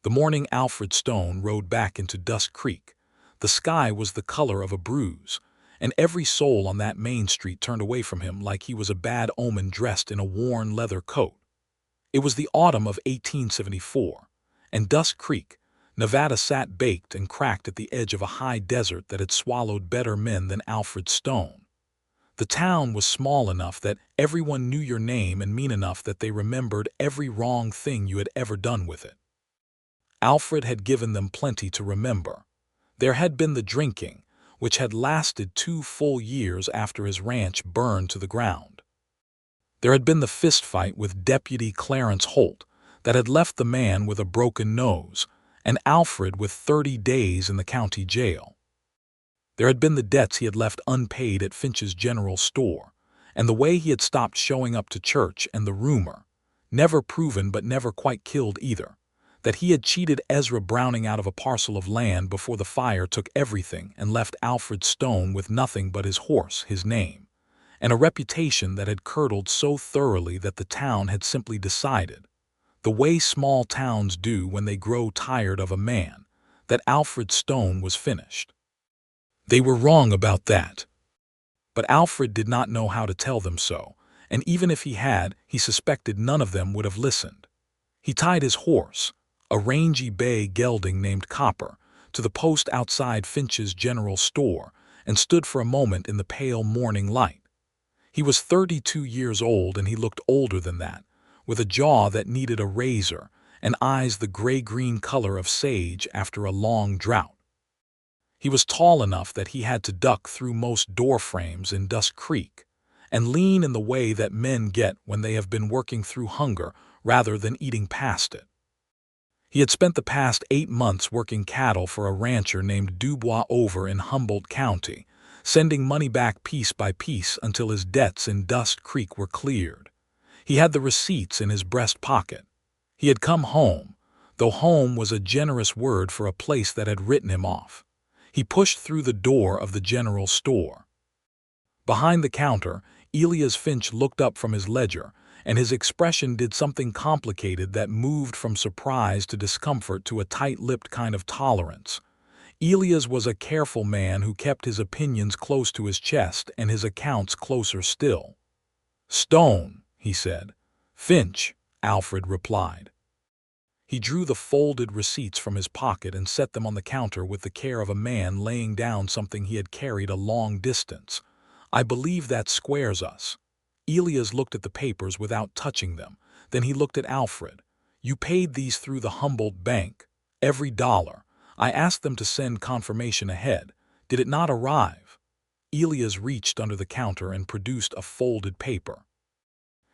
The morning Alfred Stone rode back into Dust Creek, the sky was the color of a bruise, and every soul on that main street turned away from him like he was a bad omen dressed in a worn leather coat. It was the autumn of 1874, and Dust Creek, Nevada sat baked and cracked at the edge of a high desert that had swallowed better men than Alfred Stone. The town was small enough that everyone knew your name and mean enough that they remembered every wrong thing you had ever done with it. Alfred had given them plenty to remember. There had been the drinking, which had lasted 2 full years after his ranch burned to the ground. There had been the fistfight with Deputy Clarence Holt that had left the man with a broken nose, and Alfred with 30 days in the county jail. There had been the debts he had left unpaid at Finch's General Store, and the way he had stopped showing up to church, and the rumor, never proven but never quite killed either, that he had cheated Ezra Browning out of a parcel of land before the fire took everything and left Alfred Stone with nothing but his horse, his name, and a reputation that had curdled so thoroughly that the town had simply decided, the way small towns do when they grow tired of a man, that Alfred Stone was finished. They were wrong about that. But Alfred did not know how to tell them so, and even if he had, he suspected none of them would have listened. He tied his horse, a rangy bay gelding named Copper, to the post outside Finch's General Store and stood for a moment in the pale morning light. He was 32 years old, and he looked older than that, with a jaw that needed a razor and eyes the gray-green color of sage after a long drought. He was tall enough that he had to duck through most door frames in Dust Creek and lean in the way that men get when they have been working through hunger rather than eating past it. He had spent the past 8 months working cattle for a rancher named Dubois over in Humboldt County, sending money back piece by piece until his debts in Dust Creek were cleared. He had the receipts in his breast pocket. He had come home, though home was a generous word for a place that had written him off. He pushed through the door of the General Store. Behind the counter, Elias Finch looked up from his ledger, and his expression did something complicated that moved from surprise to discomfort to a tight-lipped kind of tolerance. Elias was a careful man who kept his opinions close to his chest and his accounts closer still. "Stone," he said. "Finch," Alfred replied. He drew the folded receipts from his pocket and set them on the counter with the care of a man laying down something he had carried a long distance. "I believe that squares us." Elias looked at the papers without touching them. Then he looked at Alfred. "You paid these through the Humboldt Bank. Every dollar. I asked them to send confirmation ahead. Did it not arrive?" Elias reached under the counter and produced a folded paper.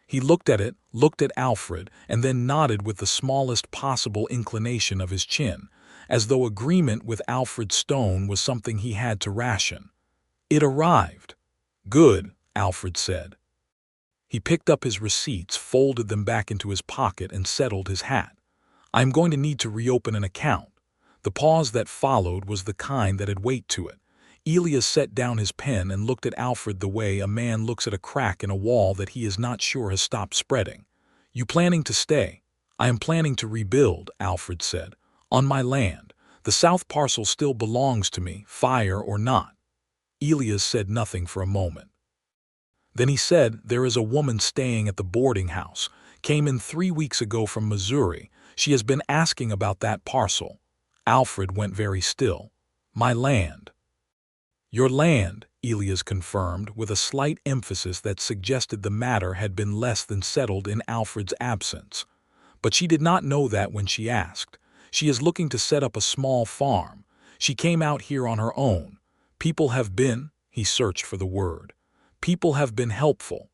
He looked at it, looked at Alfred, and then nodded with the smallest possible inclination of his chin, as though agreement with Alfred Stone was something he had to ration. "It arrived." "Good," Alfred said. He picked up his receipts, folded them back into his pocket, and settled his hat. "I am going to need to reopen an account." The pause that followed was the kind that had weight to it. Elias set down his pen and looked at Alfred the way a man looks at a crack in a wall that he is not sure has stopped spreading. "You planning to stay?" "I am planning to rebuild," Alfred said. "On my land. The south parcel still belongs to me, fire or not." Elias said nothing for a moment. Then he said, "There is a woman staying at the boarding house. Came in 3 weeks ago from Missouri. She has been asking about that parcel." Alfred went very still. "My land." "Your land," Elias confirmed, with a slight emphasis that suggested the matter had been less than settled in Alfred's absence. "But she did not know that when she asked. She is looking to set up a small farm. She came out here on her own. People have been," he searched for the word, "people have been helpful."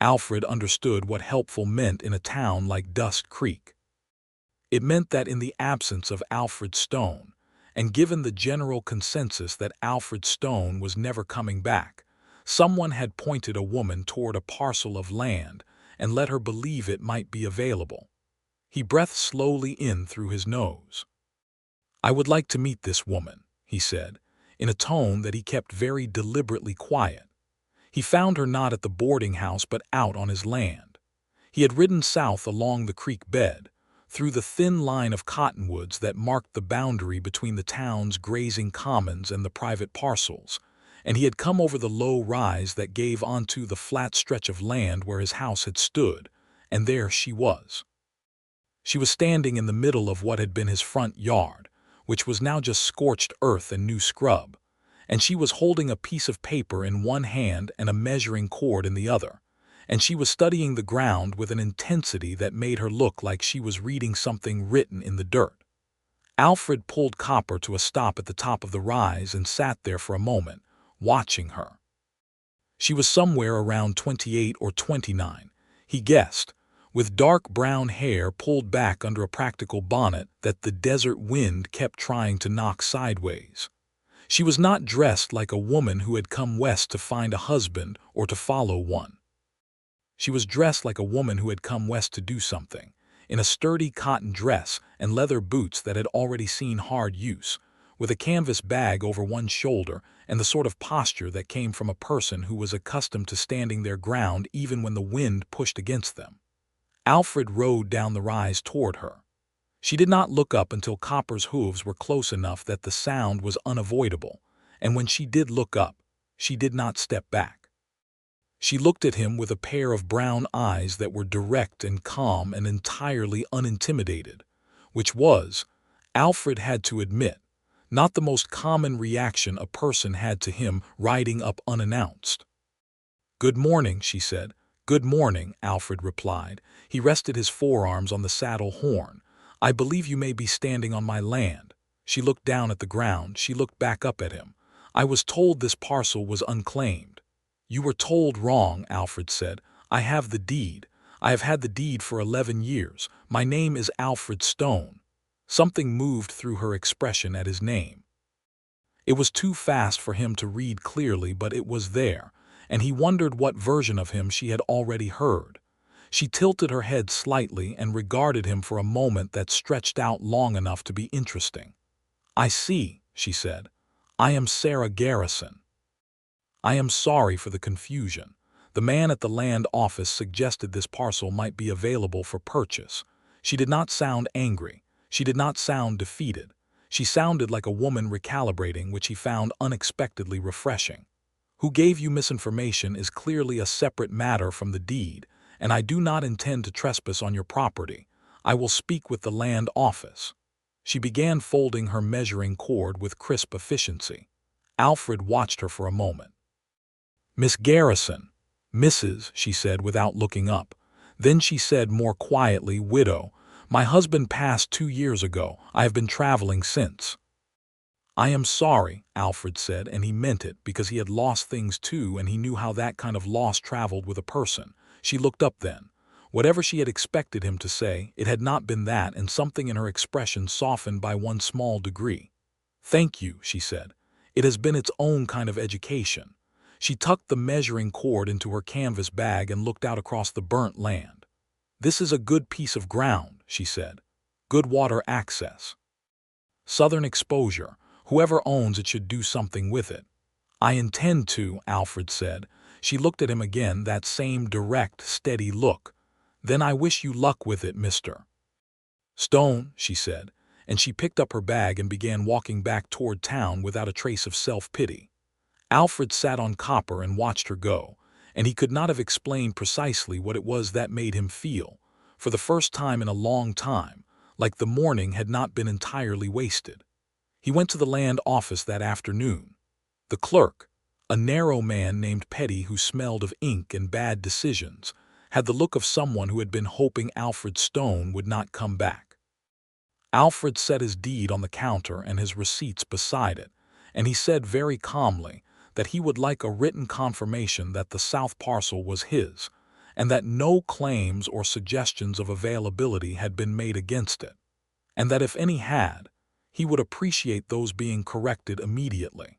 Alfred understood what helpful meant in a town like Dust Creek. It meant that in the absence of Alfred Stone, and given the general consensus that Alfred Stone was never coming back, someone had pointed a woman toward a parcel of land and let her believe it might be available. He breathed slowly in through his nose. "I would like to meet this woman," he said, in a tone that he kept very deliberately quiet. He found her not at the boarding house but out on his land. He had ridden south along the creek bed, through the thin line of cottonwoods that marked the boundary between the town's grazing commons and the private parcels, and he had come over the low rise that gave onto the flat stretch of land where his house had stood, and there she was. She was standing in the middle of what had been his front yard, which was now just scorched earth and new scrub, and she was holding a piece of paper in one hand and a measuring cord in the other, and she was studying the ground with an intensity that made her look like she was reading something written in the dirt. Alfred pulled Copper to a stop at the top of the rise and sat there for a moment, watching her. She was somewhere around 28 or 29, he guessed, with dark brown hair pulled back under a practical bonnet that the desert wind kept trying to knock sideways. She was not dressed like a woman who had come west to find a husband or to follow one. She was dressed like a woman who had come west to do something, in a sturdy cotton dress and leather boots that had already seen hard use, with a canvas bag over one shoulder and the sort of posture that came from a person who was accustomed to standing their ground even when the wind pushed against them. Alfred rode down the rise toward her. She did not look up until Copper's hooves were close enough that the sound was unavoidable, and when she did look up, she did not step back. She looked at him with a pair of brown eyes that were direct and calm and entirely unintimidated, which was, Alfred had to admit, not the most common reaction a person had to him riding up unannounced. "Good morning," she said. "Good morning," Alfred replied. He rested his forearms on the saddle horn. "I believe you may be standing on my land." She looked down at the ground. She looked back up at him. "I was told this parcel was unclaimed." "You were told wrong," Alfred said. "I have the deed. I have had the deed for 11 years. My name is Alfred Stone." Something moved through her expression at his name. It was too fast for him to read clearly, but it was there, and he wondered what version of him she had already heard. She tilted her head slightly and regarded him for a moment that stretched out long enough to be interesting. "I see," she said. "I am Sarah Garrison." "I am sorry for the confusion. The man at the land office suggested this parcel might be available for purchase." She did not sound angry. She did not sound defeated. She sounded like a woman recalibrating, which he found unexpectedly refreshing. "Who gave you misinformation is clearly a separate matter from the deed, and I do not intend to trespass on your property. I will speak with the land office." She began folding her measuring cord with crisp efficiency. Alfred watched her for a moment. "Miss Garrison." "Mrs.," she said without looking up. Then she said more quietly, "Widow. My husband passed 2 years ago. I have been traveling since." "I am sorry," Alfred said, and he meant it because he had lost things too, and he knew how that kind of loss traveled with a person. She looked up then. Whatever she had expected him to say, it had not been that, and something in her expression softened by one small degree. "Thank you," she said. "It has been its own kind of education." She tucked the measuring cord into her canvas bag and looked out across the burnt land. "This is a good piece of ground," she said. "Good water access. Southern exposure. Whoever owns it should do something with it." "I intend to," Alfred said. She looked at him again, that same direct, steady look. "Then I wish you luck with it, Mr. Stone," she said, and she picked up her bag and began walking back toward town without a trace of self-pity. Alfred sat on Copper and watched her go, and he could not have explained precisely what it was that made him feel, for the first time in a long time, like the morning had not been entirely wasted. He went to the land office that afternoon. The clerk, a narrow man named Petty who smelled of ink and bad decisions, had the look of someone who had been hoping Alfred Stone would not come back. Alfred set his deed on the counter and his receipts beside it, and he said very calmly that he would like a written confirmation that the south parcel was his, and that no claims or suggestions of availability had been made against it, and that if any had, he would appreciate those being corrected immediately.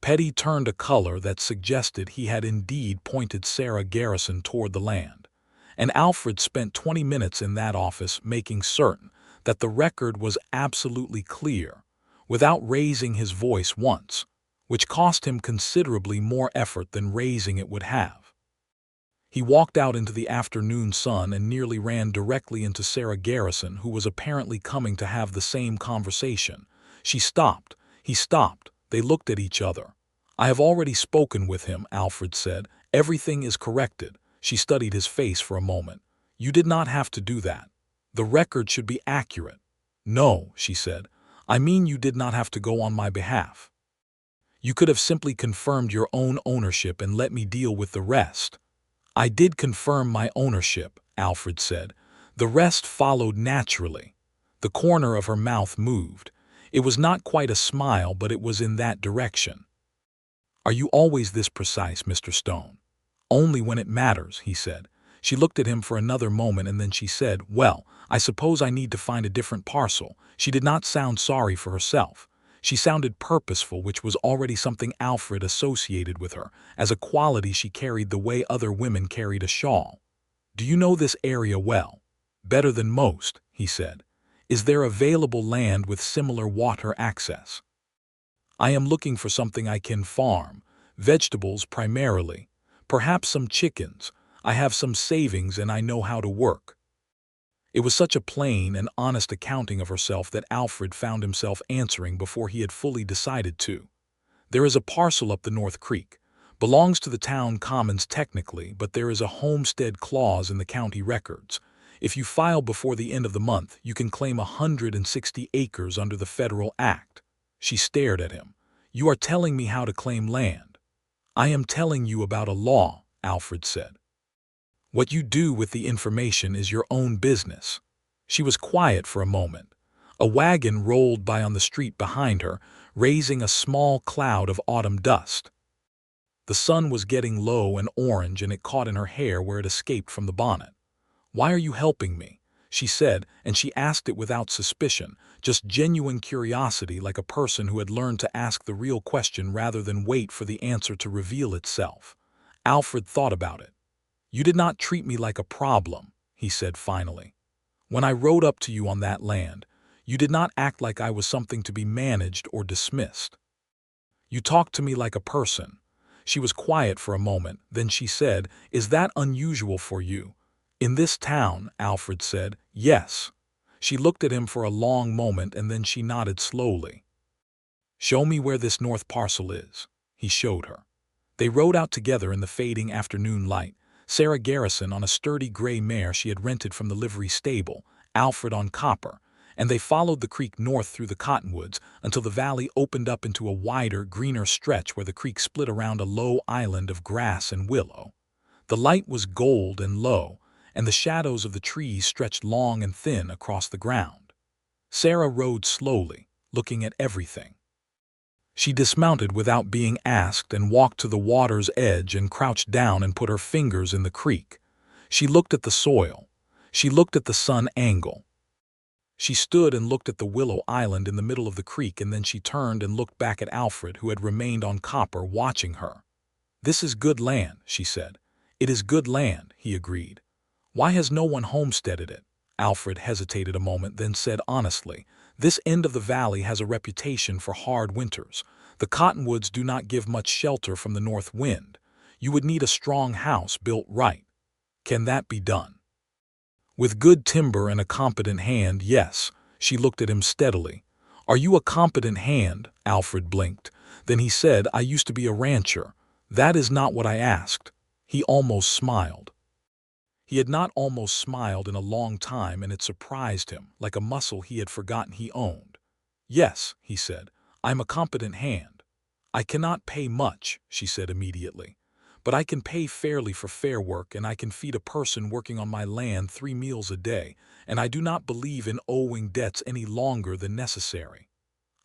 Petty turned a color that suggested he had indeed pointed Sarah Garrison toward the land, and Alfred spent 20 minutes in that office making certain that the record was absolutely clear, without raising his voice once, which cost him considerably more effort than raising it would have. He walked out into the afternoon sun and nearly ran directly into Sarah Garrison, who was apparently coming to have the same conversation. She stopped. He stopped. They looked at each other. "I have already spoken with him," Alfred said. "Everything is corrected." She studied his face for a moment. "You did not have to do that. The record should be accurate." "No," she said. "I mean you did not have to go on my behalf. You could have simply confirmed your own ownership and let me deal with the rest." "I did confirm my ownership," Alfred said. "The rest followed naturally." The corner of her mouth moved. It was not quite a smile, but it was in that direction. "Are you always this precise, Mr. Stone?" "Only when it matters," he said. She looked at him for another moment and then she said, "Well, I suppose I need to find a different parcel." She did not sound sorry for herself. She sounded purposeful, which was already something Alfred associated with her, as a quality she carried the way other women carried a shawl. "Do you know this area well?" "Better than most," he said. "Is there available land with similar water access?" "I am looking for something I can farm, vegetables primarily, perhaps some chickens. I have some savings and I know how to work." It was such a plain and honest accounting of herself that Alfred found himself answering before he had fully decided to. "There is a parcel up the North Creek. Belongs to the town commons technically, but there is a homestead clause in the county records. If you file before the end of the month, you can claim 160 acres under the federal act." She stared at him. "You are telling me how to claim land." "I am telling you about a law," Alfred said. "What you do with the information is your own business." She was quiet for a moment. A wagon rolled by on the street behind her, raising a small cloud of autumn dust. The sun was getting low and orange, and it caught in her hair where it escaped from the bonnet. "Why are you helping me?" she said, and she asked it without suspicion, just genuine curiosity, like a person who had learned to ask the real question rather than wait for the answer to reveal itself. Alfred thought about it. "You did not treat me like a problem," he said finally. "When I rode up to you on that land, you did not act like I was something to be managed or dismissed. You talked to me like a person." She was quiet for a moment, then she said, "Is that unusual for you?" "In this town," Alfred said, "yes." She looked at him for a long moment and then she nodded slowly. "Show me where this north parcel is." He showed her. They rode out together in the fading afternoon light. Sarah Garrison on a sturdy gray mare she had rented from the livery stable, Alfred on Copper, and they followed the creek north through the cottonwoods until the valley opened up into a wider, greener stretch where the creek split around a low island of grass and willow. The light was gold and low, and the shadows of the trees stretched long and thin across the ground. Sarah rode slowly, looking at everything. She dismounted without being asked and walked to the water's edge and crouched down and put her fingers in the creek. She looked at the soil. She looked at the sun angle. She stood and looked at the willow island in the middle of the creek, and then she turned and looked back at Alfred, who had remained on Copper watching her. "This is good land," she said. "It is good land," he agreed. "Why has no one homesteaded it?" Alfred hesitated a moment, then said honestly, "This end of the valley has a reputation for hard winters. The cottonwoods do not give much shelter from the north wind. You would need a strong house built right. Can that be done?" "With good timber and a competent hand, yes." She looked at him steadily. "Are you a competent hand?" Alfred blinked. Then he said, "I used to be a rancher." "That is not what I asked." He almost smiled. He had not almost smiled in a long time, and it surprised him, like a muscle he had forgotten he owned. "Yes," he said, "I'm a competent hand." "I cannot pay much," she said immediately. "But I can pay fairly for fair work, and I can feed a person working on my land 3 meals a day, and I do not believe in owing debts any longer than necessary."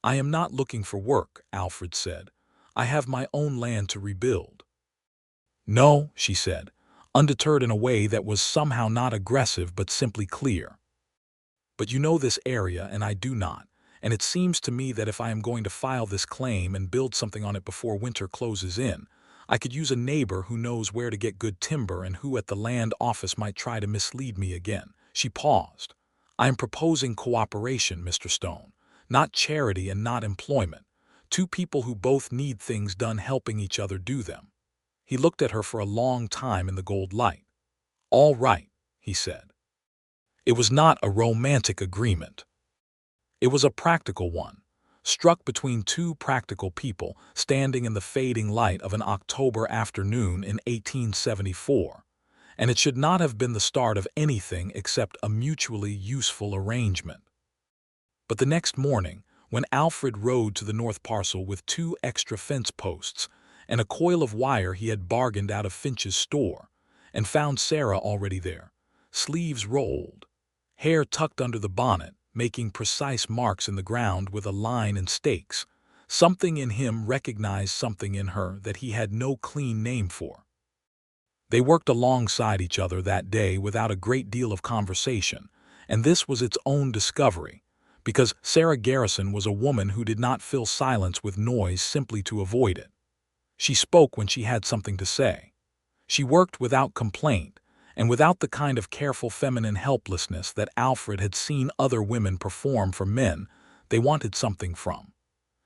"I am not looking for work," Alfred said. "I have my own land to rebuild." "No," she said, undeterred in a way that was somehow not aggressive but simply clear. "But you know this area and I do not, and it seems to me that if I am going to file this claim and build something on it before winter closes in, I could use a neighbor who knows where to get good timber and who at the land office might try to mislead me again." She paused. "I am proposing cooperation, Mr. Stone, not charity and not employment. Two people who both need things done helping each other do them." He looked at her for a long time in the gold light. "All right," he said. It was not a romantic agreement. It was a practical one, struck between two practical people standing in the fading light of an October afternoon in 1874, and it should not have been the start of anything except a mutually useful arrangement. But the next morning, when Alfred rode to the north parcel with 2 extra fence posts and a coil of wire he had bargained out of Finch's store, and found Sarah already there, sleeves rolled, hair tucked under the bonnet, making precise marks in the ground with a line and stakes, something in him recognized something in her that he had no clean name for. They worked alongside each other that day without a great deal of conversation, and this was its own discovery, because Sarah Garrison was a woman who did not fill silence with noise simply to avoid it. She spoke when she had something to say. She worked without complaint, and without the kind of careful feminine helplessness that Alfred had seen other women perform for men they wanted something from.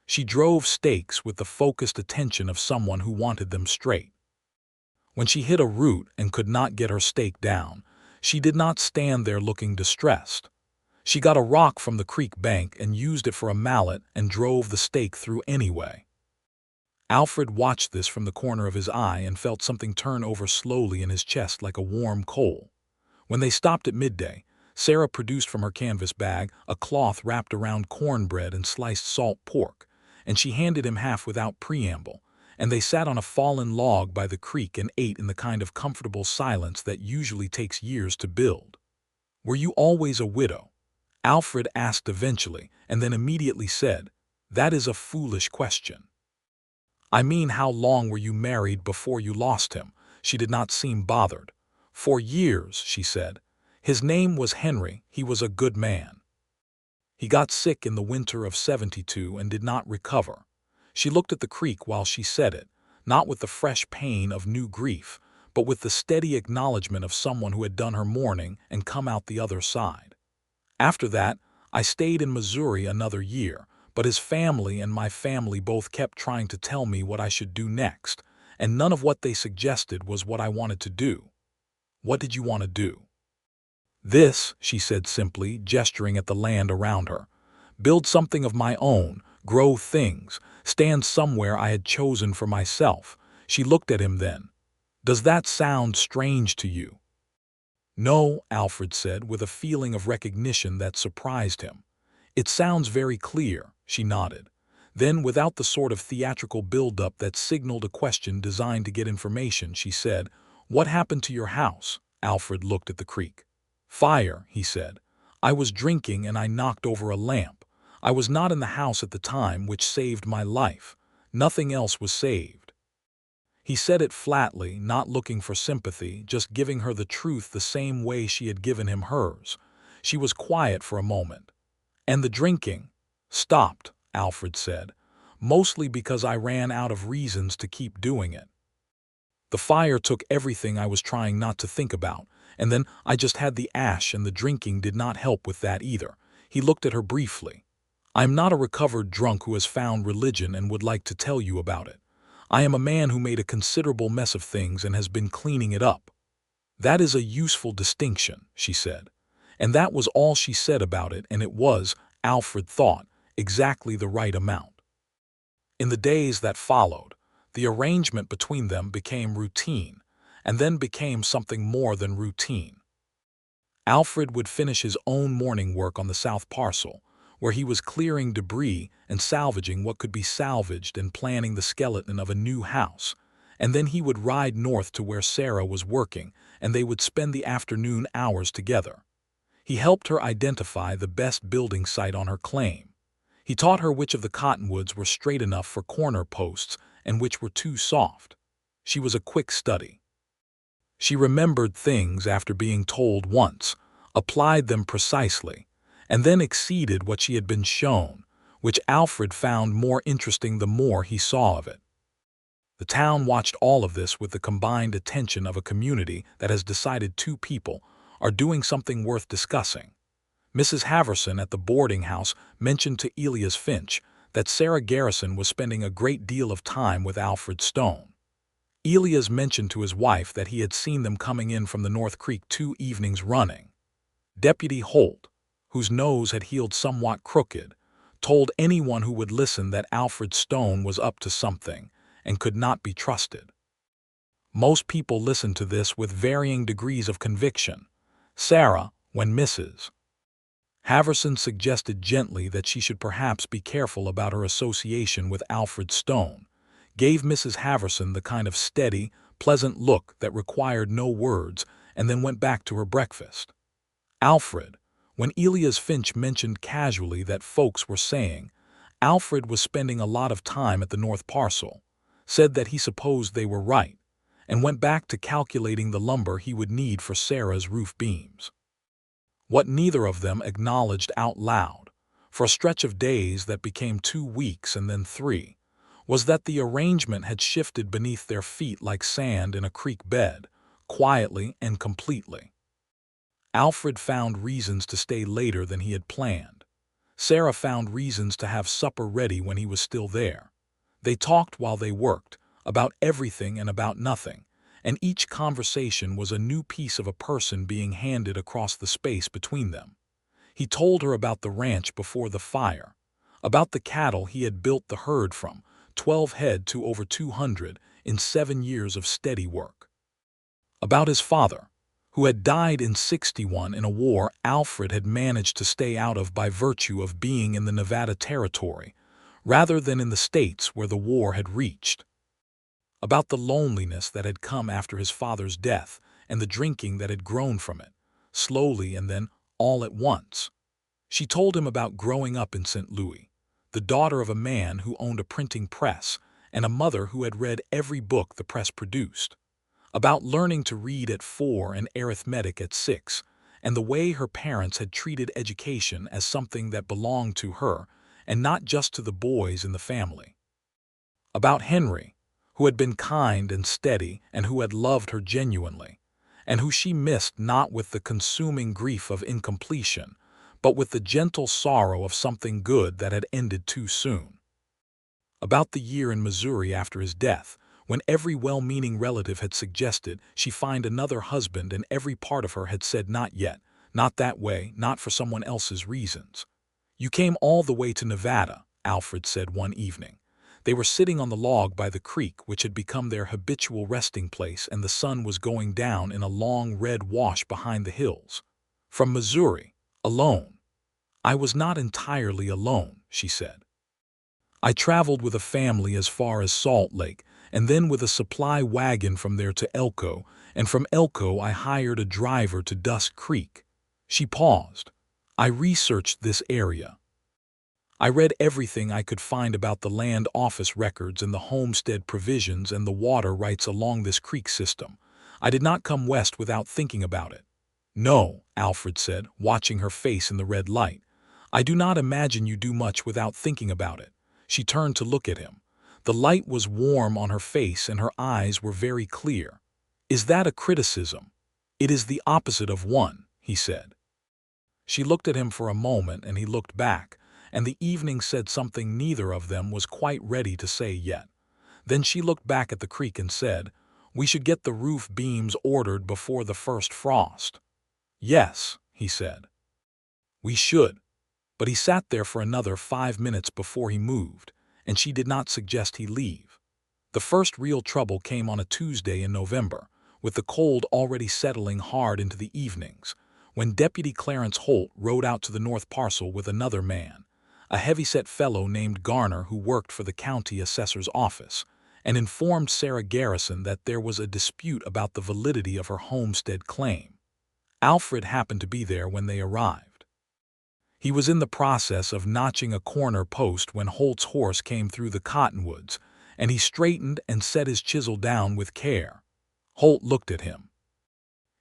She drove stakes with the focused attention of someone who wanted them straight. When she hit a root and could not get her stake down, she did not stand there looking distressed. She got a rock from the creek bank and used it for a mallet and drove the stake through anyway. Alfred watched this from the corner of his eye and felt something turn over slowly in his chest like a warm coal. When they stopped at midday, Sarah produced from her canvas bag a cloth wrapped around cornbread and sliced salt pork, and she handed him half without preamble, and they sat on a fallen log by the creek and ate in the kind of comfortable silence that usually takes years to build. "Were you always a widow?" Alfred asked eventually, and then immediately said, "That is a foolish question." "I mean, how long were you married before you lost him?" She did not seem bothered. "4 years," she said. "His name was Henry. He was a good man. He got sick in the winter of '72 and did not recover." She looked at the creek while she said it, not with the fresh pain of new grief, but with the steady acknowledgement of someone who had done her mourning and come out the other side. "After that, I stayed in Missouri another year, but his family and my family both kept trying to tell me what I should do next, and none of what they suggested was what I wanted to do." "What did you want to do?" "This," she said simply, gesturing at the land around her. "Build something of my own, grow things, stand somewhere I had chosen for myself." She looked at him then. "Does that sound strange to you?" "No," Alfred said, with a feeling of recognition that surprised him. "It sounds very clear." She nodded. Then, without the sort of theatrical build-up that signaled a question designed to get information, she said, "What happened to your house?" Alfred looked at the creek. "Fire," he said. "I was drinking and I knocked over a lamp. I was not in the house at the time, which saved my life. Nothing else was saved." He said it flatly, not looking for sympathy, just giving her the truth the same way she had given him hers. She was quiet for a moment. "And the drinking?" "Stopped," Alfred said, "mostly because I ran out of reasons to keep doing it. The fire took everything I was trying not to think about, and then I just had the ash, and the drinking did not help with that either." He looked at her briefly. "I am not a recovered drunk who has found religion and would like to tell you about it. I am a man who made a considerable mess of things and has been cleaning it up." "That is a useful distinction," she said. And that was all she said about it, and it was, Alfred thought, exactly the right amount. In the days that followed, the arrangement between them became routine, and then became something more than routine. Alfred would finish his own morning work on the south parcel, where he was clearing debris and salvaging what could be salvaged and planning the skeleton of a new house, and then he would ride north to where Sarah was working, and they would spend the afternoon hours together. He helped her identify the best building site on her claim. He taught her which of the cottonwoods were straight enough for corner posts and which were too soft. She was a quick study. She remembered things after being told once, applied them precisely, and then exceeded what she had been shown, which Alfred found more interesting the more he saw of it. The town watched all of this with the combined attention of a community that has decided 2 people are doing something worth discussing. Mrs. Haverson at the boarding house mentioned to Elias Finch that Sarah Garrison was spending a great deal of time with Alfred Stone. Elias mentioned to his wife that he had seen them coming in from the North Creek 2 evenings running. Deputy Holt, whose nose had healed somewhat crooked, told anyone who would listen that Alfred Stone was up to something and could not be trusted. Most people listened to this with varying degrees of conviction. Sarah, when Mrs. Haverson suggested gently that she should perhaps be careful about her association with Alfred Stone, gave Mrs. Haverson the kind of steady, pleasant look that required no words, and then went back to her breakfast. Alfred, when Elias Finch mentioned casually that folks were saying Alfred was spending a lot of time at the North Parcel, said that he supposed they were right, and went back to calculating the lumber he would need for Sarah's roof beams. What neither of them acknowledged out loud, for a stretch of days that became 2 weeks and then 3, was that the arrangement had shifted beneath their feet like sand in a creek bed, quietly and completely. Alfred found reasons to stay later than he had planned. Sarah found reasons to have supper ready when he was still there. They talked while they worked, about everything and about nothing, and each conversation was a new piece of a person being handed across the space between them. He told her about the ranch before the fire, about the cattle he had built the herd from, 12 head to over 200 in 7 years of steady work. About his father, who had died in '61 in a war Alfred had managed to stay out of by virtue of being in the Nevada Territory, rather than in the states where the war had reached. About the loneliness that had come after his father's death and the drinking that had grown from it, slowly and then all at once. She told him about growing up in St. Louis, the daughter of a man who owned a printing press and a mother who had read every book the press produced, about learning to read at 4 and arithmetic at 6, and the way her parents had treated education as something that belonged to her and not just to the boys in the family. About Henry, who had been kind and steady and who had loved her genuinely, and who she missed not with the consuming grief of incompletion, but with the gentle sorrow of something good that had ended too soon. About the year in Missouri after his death, when every well-meaning relative had suggested she find another husband and every part of her had said not yet, not that way, not for someone else's reasons. "You came all the way to Nevada," Alfred said one evening. They were sitting on the log by the creek which had become their habitual resting place, and the sun was going down in a long red wash behind the hills. "From Missouri, alone." "I was not entirely alone," she said. "I traveled with a family as far as Salt Lake, and then with a supply wagon from there to Elko, and from Elko I hired a driver to Dusk Creek." She paused. "I researched this area. I read everything I could find about the land office records and the homestead provisions and the water rights along this creek system. I did not come west without thinking about it." "No," Alfred said, watching her face in the red light. "I do not imagine you do much without thinking about it." She turned to look at him. The light was warm on her face and her eyes were very clear. "Is that a criticism?" "It is the opposite of one," he said. She looked at him for a moment and he looked back, and the evening said something neither of them was quite ready to say yet. Then she looked back at the creek and said, "We should get the roof beams ordered before the first frost." "Yes," he said. "We should." But he sat there for another 5 minutes before he moved, and she did not suggest he leave. The first real trouble came on a Tuesday in November, with the cold already settling hard into the evenings, when Deputy Clarence Holt rode out to the North Parcel with another man, a heavy-set fellow named Garner who worked for the county assessor's office, and informed Sarah Garrison that there was a dispute about the validity of her homestead claim. Alfred happened to be there when they arrived. He was in the process of notching a corner post when Holt's horse came through the cottonwoods, and he straightened and set his chisel down with care. Holt looked at him.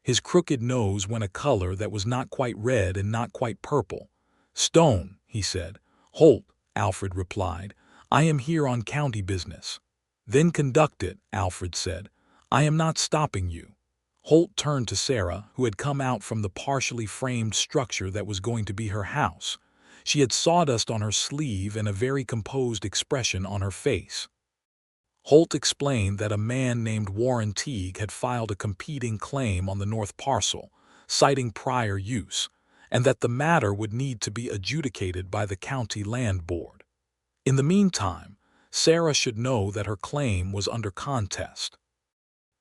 His crooked nose went a color that was not quite red and not quite purple. "Stone," he said. "Holt," Alfred replied. "I am here on county business." "Then conduct it," Alfred said. "I am not stopping you." Holt turned to Sarah, who had come out from the partially framed structure that was going to be her house. She had sawdust on her sleeve and a very composed expression on her face. Holt explained that a man named Warren Teague had filed a competing claim on the North Parcel, citing prior use, and that the matter would need to be adjudicated by the county land board. In the meantime, Sarah should know that her claim was under contest.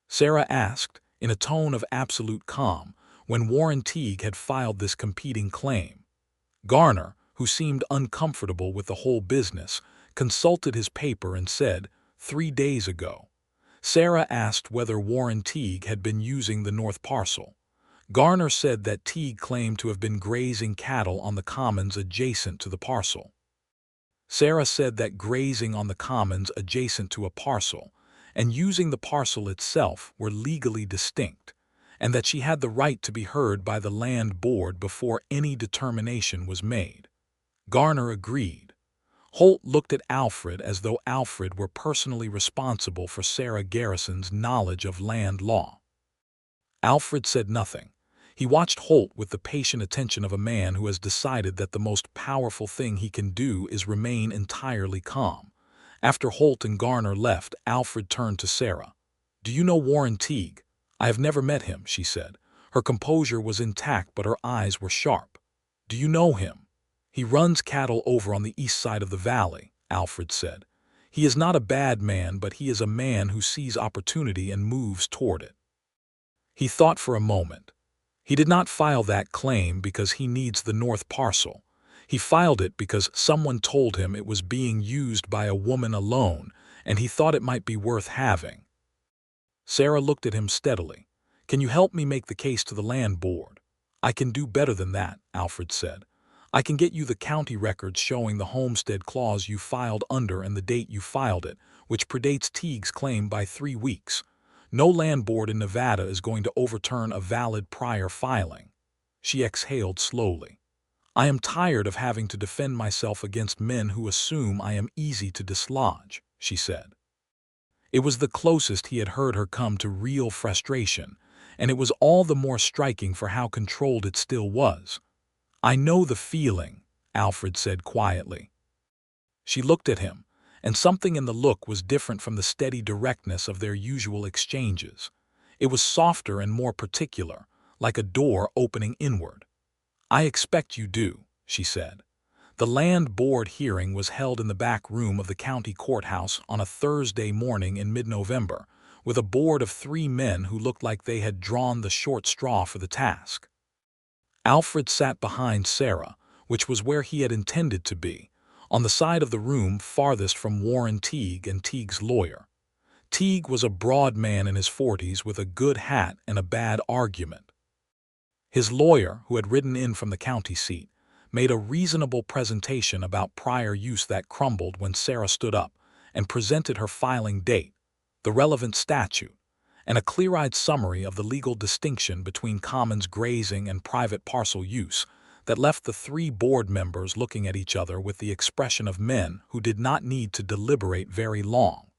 Sarah asked, in a tone of absolute calm, when Warren Teague had filed this competing claim. Garner, who seemed uncomfortable with the whole business, consulted his paper and said, 3 days ago. Sarah asked whether Warren Teague had been using the North Parcel. Garner said that Teague claimed to have been grazing cattle on the commons adjacent to the parcel. Sarah said that grazing on the commons adjacent to a parcel and using the parcel itself were legally distinct, and that she had the right to be heard by the land board before any determination was made. Garner agreed. Holt looked at Alfred as though Alfred were personally responsible for Sarah Garrison's knowledge of land law. Alfred said nothing. He watched Holt with the patient attention of a man who has decided that the most powerful thing he can do is remain entirely calm. After Holt and Garner left, Alfred turned to Sarah. "Do you know Warren Teague?" "I have never met him," she said. Her composure was intact, but her eyes were sharp. "Do you know him?" "He runs cattle over on the east side of the valley," Alfred said. "He is not a bad man, but he is a man who sees opportunity and moves toward it." He thought for a moment. He did not file that claim because he needs the North Parcel. He filed it because someone told him it was being used by a woman alone, and he thought it might be worth having. Sarah looked at him steadily. "Can you help me make the case to the land board?" "I can do better than that," Alfred said. "I can get you the county records showing the homestead clause you filed under and the date you filed it, which predates Teague's claim by 3 weeks. No land board in Nevada is going to overturn a valid prior filing." She exhaled slowly. "I am tired of having to defend myself against men who assume I am easy to dislodge," she said. It was the closest he had heard her come to real frustration, and it was all the more striking for how controlled it still was. "I know the feeling," Alfred said quietly. She looked at him, and something in the look was different from the steady directness of their usual exchanges. It was softer and more particular, like a door opening inward. "I expect you do," she said. The land board hearing was held in the back room of the county courthouse on a Thursday morning in mid-November, with a board of 3 men who looked like they had drawn the short straw for the task. Alfred sat behind Sarah, which was where he had intended to be, on the side of the room farthest from Warren Teague and Teague's lawyer. Teague was a broad man in his 40s with a good hat and a bad argument. His lawyer, who had ridden in from the county seat, made a reasonable presentation about prior use that crumbled when Sarah stood up and presented her filing date, the relevant statute, and a clear-eyed summary of the legal distinction between commons grazing and private parcel use that left the 3 board members looking at each other with the expression of men who did not need to deliberate very long.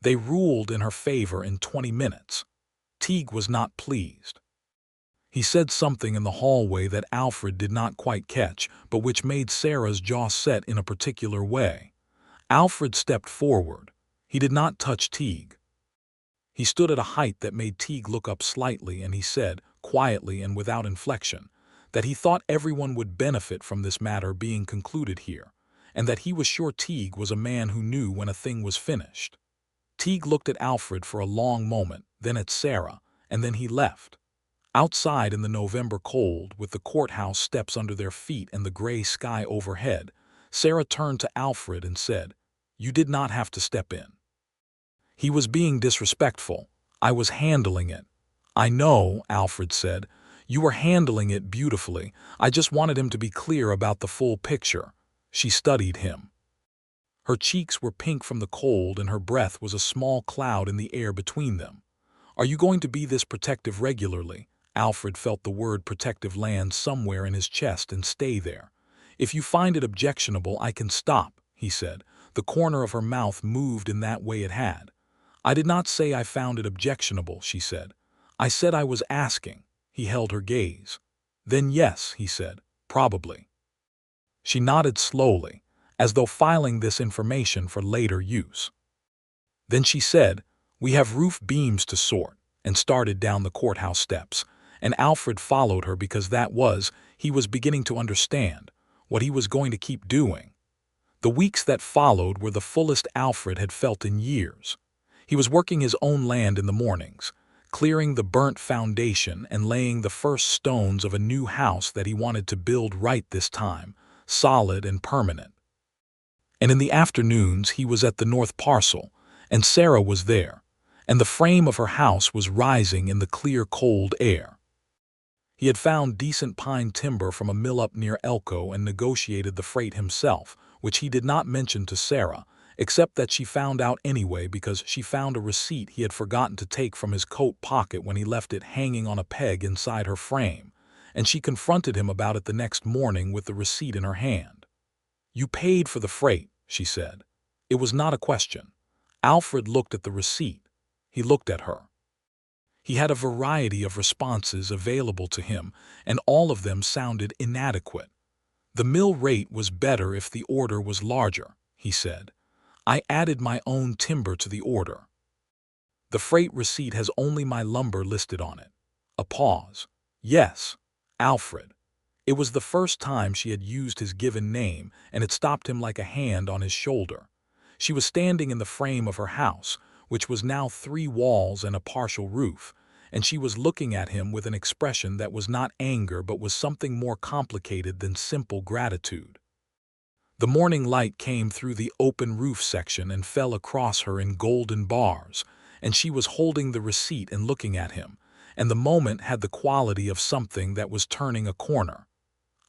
They ruled in her favor in 20 minutes. Teague was not pleased. He said something in the hallway that Alfred did not quite catch, but which made Sarah's jaw set in a particular way. Alfred stepped forward. He did not touch Teague. He stood at a height that made Teague look up slightly, and he said, quietly and without inflection, that he thought everyone would benefit from this matter being concluded here, and that he was sure Teague was a man who knew when a thing was finished. Teague looked at Alfred for a long moment, then at Sarah, and then he left. Outside in the November cold, with the courthouse steps under their feet and the gray sky overhead, Sarah turned to Alfred and said, "You did not have to step in." "He was being disrespectful. I was handling it." "I know," Alfred said. "You were handling it beautifully. I just wanted him to be clear about the full picture." She studied him. Her cheeks were pink from the cold, and her breath was a small cloud in the air between them. "Are you going to be this protective regularly?" Alfred felt the word protective land somewhere in his chest and stay there. "If you find it objectionable, I can stop," he said. The corner of her mouth moved in that way it had. "I did not say I found it objectionable," she said. "I said I was asking." He held her gaze. "Then yes," he said, "probably." She nodded slowly, as though filing this information for later use. Then she said, "We have roof beams to sort," and started down the courthouse steps, and Alfred followed her because he was beginning to understand what he was going to keep doing. The weeks that followed were the fullest Alfred had felt in years. He was working his own land in the mornings, clearing the burnt foundation and laying the first stones of a new house that he wanted to build right this time, solid and permanent. And in the afternoons he was at the north parcel, and Sarah was there, and the frame of her house was rising in the clear cold air. He had found decent pine timber from a mill up near Elko and negotiated the freight himself, which he did not mention to Sarah, except that she found out anyway because she found a receipt he had forgotten to take from his coat pocket when he left it hanging on a peg inside her frame, and she confronted him about it the next morning with the receipt in her hand. "You paid for the freight," she said. It was not a question. Alfred looked at the receipt. He looked at her. He had a variety of responses available to him, and all of them sounded inadequate. "The mill rate was better if the order was larger," he said. "I added my own timber to the order. The freight receipt has only my lumber listed on it." A pause. "Yes, Alfred." It was the first time she had used his given name, and it stopped him like a hand on his shoulder. She was standing in the frame of her house, which was now 3 walls and a partial roof, and she was looking at him with an expression that was not anger but was something more complicated than simple gratitude. The morning light came through the open roof section and fell across her in golden bars, and she was holding the receipt and looking at him, and the moment had the quality of something that was turning a corner.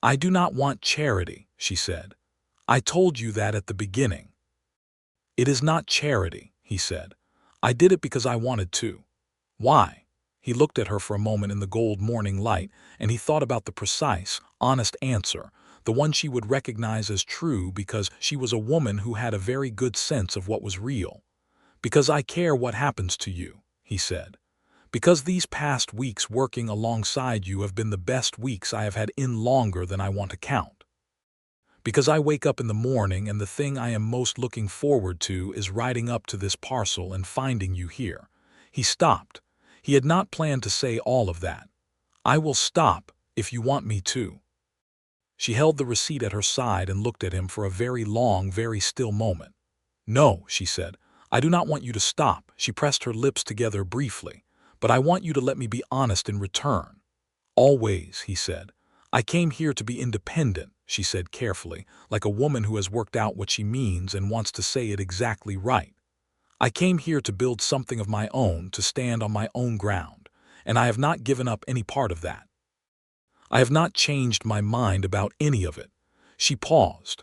"I do not want charity," she said. "I told you that at the beginning." "It is not charity," he said. "I did it because I wanted to." "Why?" He looked at her for a moment in the gold morning light, and he thought about the precise, honest answer, the one she would recognize as true because she was a woman who had a very good sense of what was real. "Because I care what happens to you," he said. "Because these past weeks working alongside you have been the best weeks I have had in longer than I want to count. Because I wake up in the morning and the thing I am most looking forward to is riding up to this parcel and finding you here." He stopped. He had not planned to say all of that. "I will stop if you want me to." She held the receipt at her side and looked at him for a very long, very still moment. "No," she said. "I do not want you to stop." She pressed her lips together briefly. "But I want you to let me be honest in return." "Always," he said. "I came here to be independent," she said carefully, like a woman who has worked out what she means and wants to say it exactly right. "I came here to build something of my own, to stand on my own ground, and I have not given up any part of that. I have not changed my mind about any of it." She paused.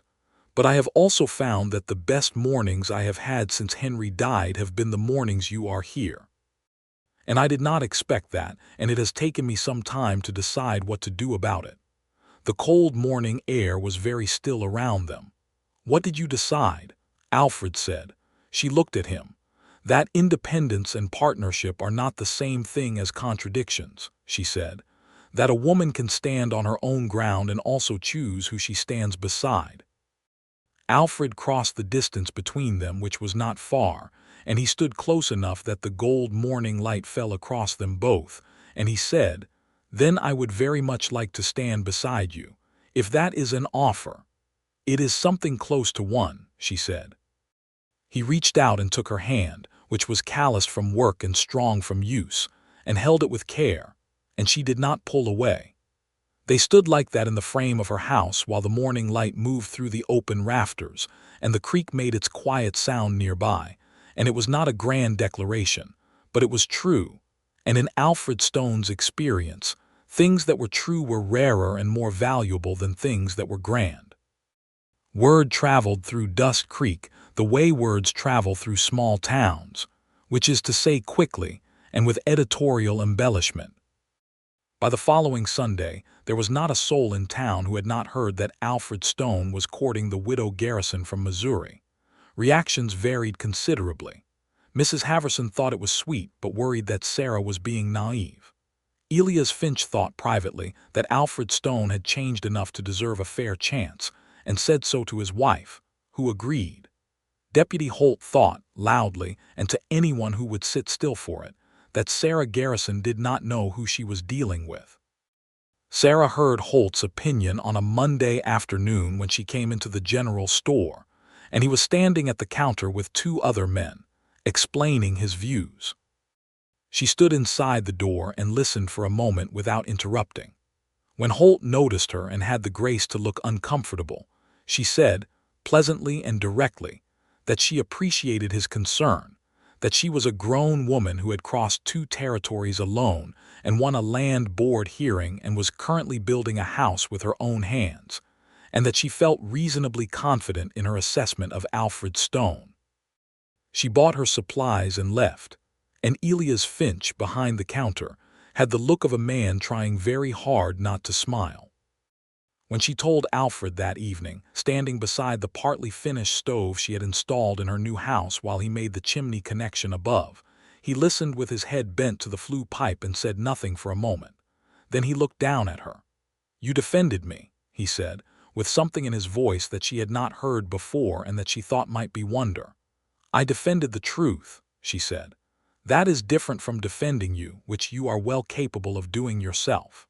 "But I have also found that the best mornings I have had since Henry died have been the mornings you are here. And I did not expect that, and it has taken me some time to decide what to do about it." The cold morning air was very still around them. "What did you decide?" Alfred said. She looked at him. "That independence and partnership are not the same thing as contradictions," she said. "That a woman can stand on her own ground and also choose who she stands beside." Alfred crossed the distance between them, which was not far, and he stood close enough that the gold morning light fell across them both, and he said, "Then I would very much like to stand beside you, if that is an offer." "It is something close to one," she said. He reached out and took her hand, which was calloused from work and strong from use, and held it with care, and she did not pull away. They stood like that in the frame of her house while the morning light moved through the open rafters, and the creek made its quiet sound nearby, and it was not a grand declaration, but it was true, and in Alfred Stone's experience, things that were true were rarer and more valuable than things that were grand. Word traveled through Dust Creek the way words travel through small towns, which is to say quickly and with editorial embellishment. By the following Sunday, there was not a soul in town who had not heard that Alfred Stone was courting the widow Garrison from Missouri. Reactions varied considerably. Mrs. Haverson thought it was sweet but worried that Sarah was being naive. Elias Finch thought privately that Alfred Stone had changed enough to deserve a fair chance, and said so to his wife, who agreed. Deputy Holt thought, loudly, and to anyone who would sit still for it, that Sarah Garrison did not know who she was dealing with. Sarah heard Holt's opinion on a Monday afternoon when she came into the general store, and he was standing at the counter with two other men, explaining his views. She stood inside the door and listened for a moment without interrupting. When Holt noticed her and had the grace to look uncomfortable, she said, pleasantly and directly, that she appreciated his concern, that she was a grown woman who had crossed 2 territories alone and won a land board hearing and was currently building a house with her own hands, and that she felt reasonably confident in her assessment of Alfred Stone. She bought her supplies and left, and Elias Finch, behind the counter, had the look of a man trying very hard not to smile. When she told Alfred that evening, standing beside the partly finished stove she had installed in her new house while he made the chimney connection above, he listened with his head bent to the flue pipe and said nothing for a moment. Then he looked down at her. "You defended me," he said, with something in his voice that she had not heard before and that she thought might be wonder. "I defended the truth," she said. "That is different from defending you, which you are well capable of doing yourself."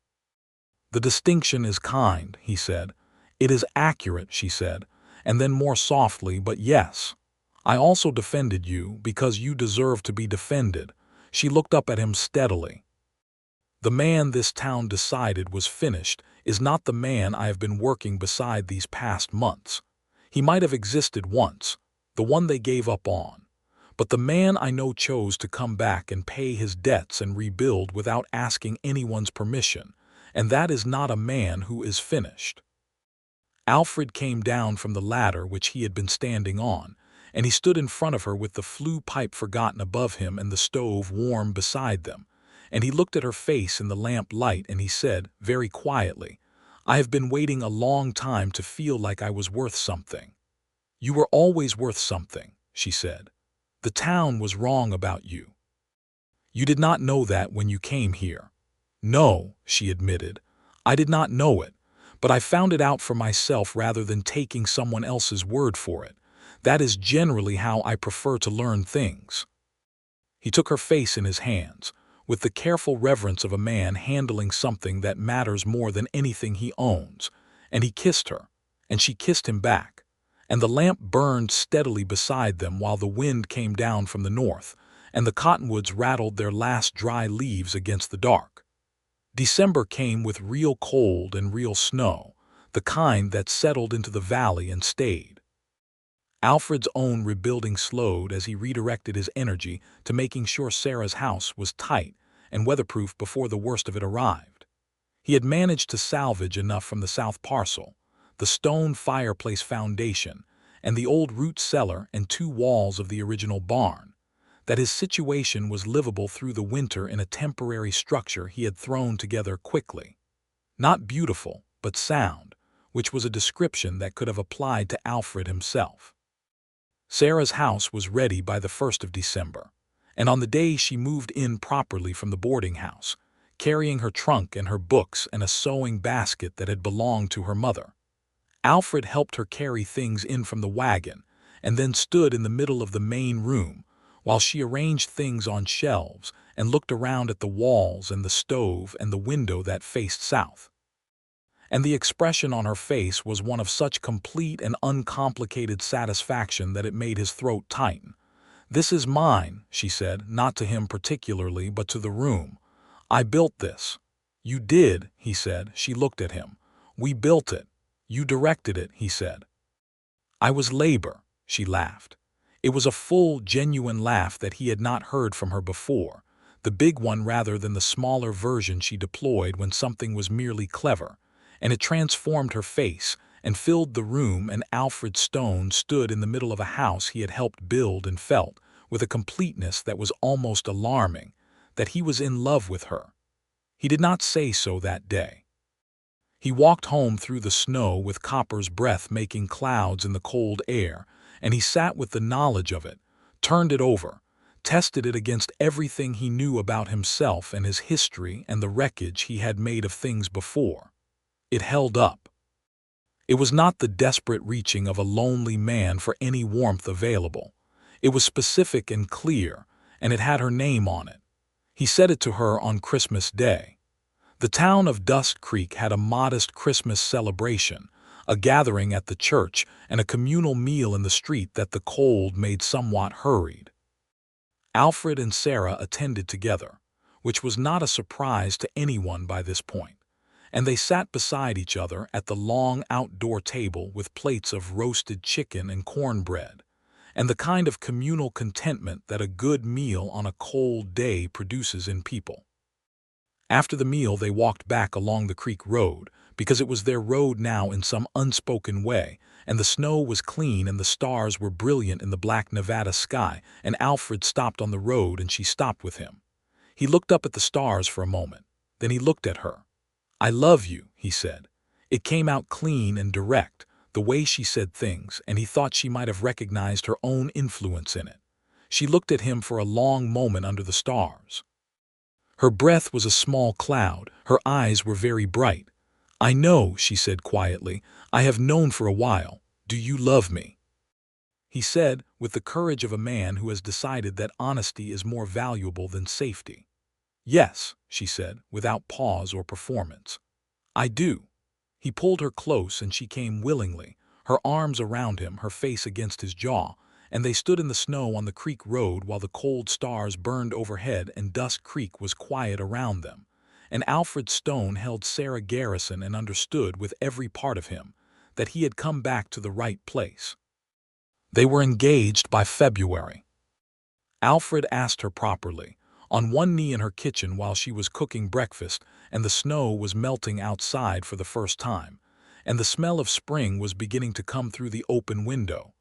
"The distinction is kind," he said. "It is accurate," she said, and then more softly, "but yes, I also defended you because you deserve to be defended." She looked up at him steadily. "The man this town decided was finished is not the man I have been working beside these past months. He might have existed once, the one they gave up on. But the man I know chose to come back and pay his debts and rebuild without asking anyone's permission, and that is not a man who is finished." Alfred came down from the ladder which he had been standing on, and he stood in front of her with the flue pipe forgotten above him and the stove warm beside them, and he looked at her face in the lamp light and he said, very quietly, "I have been waiting a long time to feel like I was worth something." "You were always worth something," she said. "The town was wrong about you. You did not know that when you came here." "No," she admitted, "I did not know it, but I found it out for myself rather than taking someone else's word for it. That is generally how I prefer to learn things." He took her face in his hands, with the careful reverence of a man handling something that matters more than anything he owns, and he kissed her, and she kissed him back, and the lamp burned steadily beside them while the wind came down from the north, and the cottonwoods rattled their last dry leaves against the dark. December came with real cold and real snow, the kind that settled into the valley and stayed. Alfred's own rebuilding slowed as he redirected his energy to making sure Sarah's house was tight and weatherproof before the worst of it arrived. He had managed to salvage enough from the south parcel, the stone fireplace foundation, and the old root cellar and 2 walls of the original barn, that his situation was livable through the winter in a temporary structure he had thrown together quickly. Not beautiful, but sound, which was a description that could have applied to Alfred himself. Sarah's house was ready by the 1st of December, and on the day she moved in properly from the boarding house, carrying her trunk and her books and a sewing basket that had belonged to her mother. Alfred helped her carry things in from the wagon and then stood in the middle of the main room while she arranged things on shelves and looked around at the walls and the stove and the window that faced south. And the expression on her face was one of such complete and uncomplicated satisfaction that it made his throat tighten. "This is mine," she said, not to him particularly, but to the room. "I built this." "You did," he said. She looked at him. "We built it. You directed it," he said. "I was labor," she laughed. It was a full, genuine laugh that he had not heard from her before, the big one rather than the smaller version she deployed when something was merely clever, and it transformed her face and filled the room, and Alfred Stone stood in the middle of a house he had helped build and felt, with a completeness that was almost alarming, that he was in love with her. He did not say so that day. He walked home through the snow with Copper's breath making clouds in the cold air, and he sat with the knowledge of it, turned it over, tested it against everything he knew about himself and his history and the wreckage he had made of things before. It held up. It was not the desperate reaching of a lonely man for any warmth available. It was specific and clear, and it had her name on it. He said it to her on Christmas Day. The town of Dust Creek had a modest Christmas celebration, a gathering at the church, and a communal meal in the street that the cold made somewhat hurried. Alfred and Sarah attended together, which was not a surprise to anyone by this point, and they sat beside each other at the long outdoor table with plates of roasted chicken and cornbread, and the kind of communal contentment that a good meal on a cold day produces in people. After the meal, they walked back along the creek road, because it was their road now in some unspoken way, and the snow was clean and the stars were brilliant in the black Nevada sky, and Alfred stopped on the road and she stopped with him. He looked up at the stars for a moment. Then he looked at her. "I love you," he said. It came out clean and direct, the way she said things, and he thought she might have recognized her own influence in it. She looked at him for a long moment under the stars. Her breath was a small cloud. Her eyes were very bright. "I know," she said quietly. "I have known for a while. Do you love me?" He said, with the courage of a man who has decided that honesty is more valuable than safety. "Yes," she said, without pause or performance. "I do." He pulled her close and she came willingly, her arms around him, her face against his jaw, and they stood in the snow on the creek road while the cold stars burned overhead and Dust Creek was quiet around them. And Alfred Stone held Sarah Garrison and understood with every part of him that he had come back to the right place. They were engaged by February. Alfred asked her properly, on one knee in her kitchen while she was cooking breakfast and the snow was melting outside for the first time, and the smell of spring was beginning to come through the open window.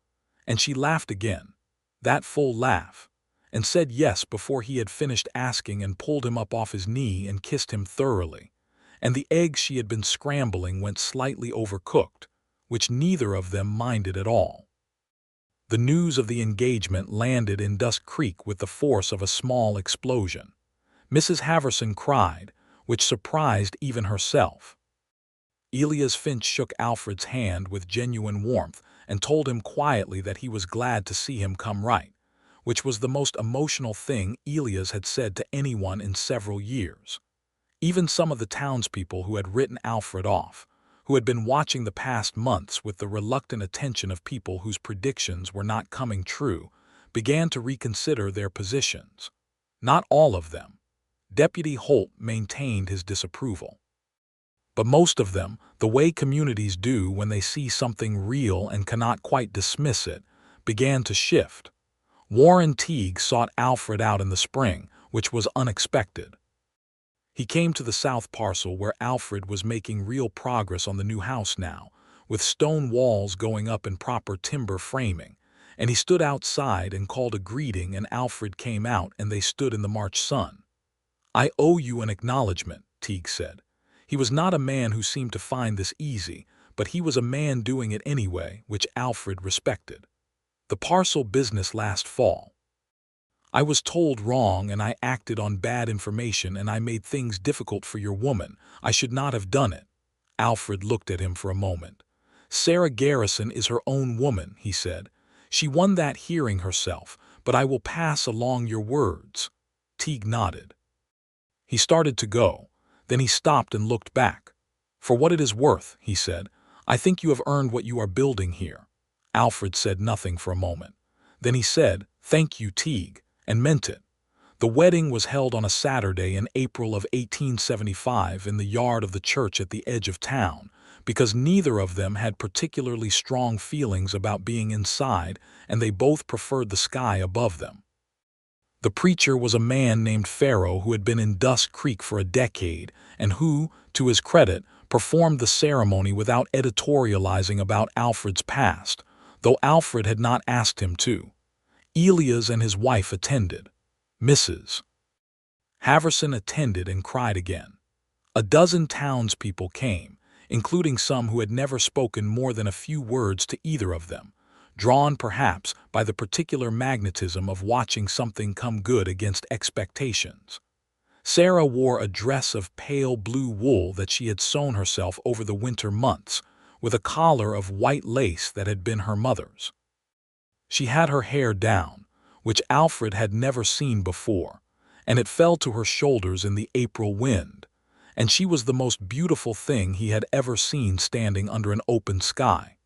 And she laughed again, that full laugh, and said yes before he had finished asking, and pulled him up off his knee and kissed him thoroughly. And the eggs she had been scrambling went slightly overcooked, which neither of them minded at all. The news of the engagement landed in Dust Creek with the force of a small explosion. Mrs. Haverson cried, which surprised even herself. Elias Finch shook Alfred's hand with genuine warmth and told him quietly that he was glad to see him come right, which was the most emotional thing Elias had said to anyone in several years. Even some of the townspeople who had written Alfred off, who had been watching the past months with the reluctant attention of people whose predictions were not coming true, began to reconsider their positions. Not all of them. Deputy Holt maintained his disapproval. But most of them, the way communities do when they see something real and cannot quite dismiss it, began to shift. Warren Teague sought Alfred out in the spring, which was unexpected. He came to the south parcel where Alfred was making real progress on the new house now, with stone walls going up in proper timber framing, and he stood outside and called a greeting, and Alfred came out and they stood in the March sun. "I owe you an acknowledgement," Teague said. He was not a man who seemed to find this easy, but he was a man doing it anyway, which Alfred respected. "The parcel business last fall. I was told wrong and I acted on bad information and I made things difficult for your woman. I should not have done it." Alfred looked at him for a moment. "Sarah Garrison is her own woman," he said. "She won that hearing herself, but I will pass along your words." Teague nodded. He started to go. Then he stopped and looked back. "For what it is worth," he said, "I think you have earned what you are building here." Alfred said nothing for a moment. Then he said, "Thank you, Teague," and meant it. The wedding was held on a Saturday in April of 1875 in the yard of the church at the edge of town, because neither of them had particularly strong feelings about being inside, and they both preferred the sky above them. The preacher was a man named Farrow who had been in Dust Creek for a decade and who, to his credit, performed the ceremony without editorializing about Alfred's past, though Alfred had not asked him to. Elias and his wife attended. Mrs. Haverson attended and cried again. A dozen townspeople came, including some who had never spoken more than a few words to either of them, drawn perhaps by the particular magnetism of watching something come good against expectations. Sarah wore a dress of pale blue wool that she had sewn herself over the winter months, with a collar of white lace that had been her mother's. She had her hair down, which Alfred had never seen before, and it fell to her shoulders in the April wind, and she was the most beautiful thing he had ever seen standing under an open sky.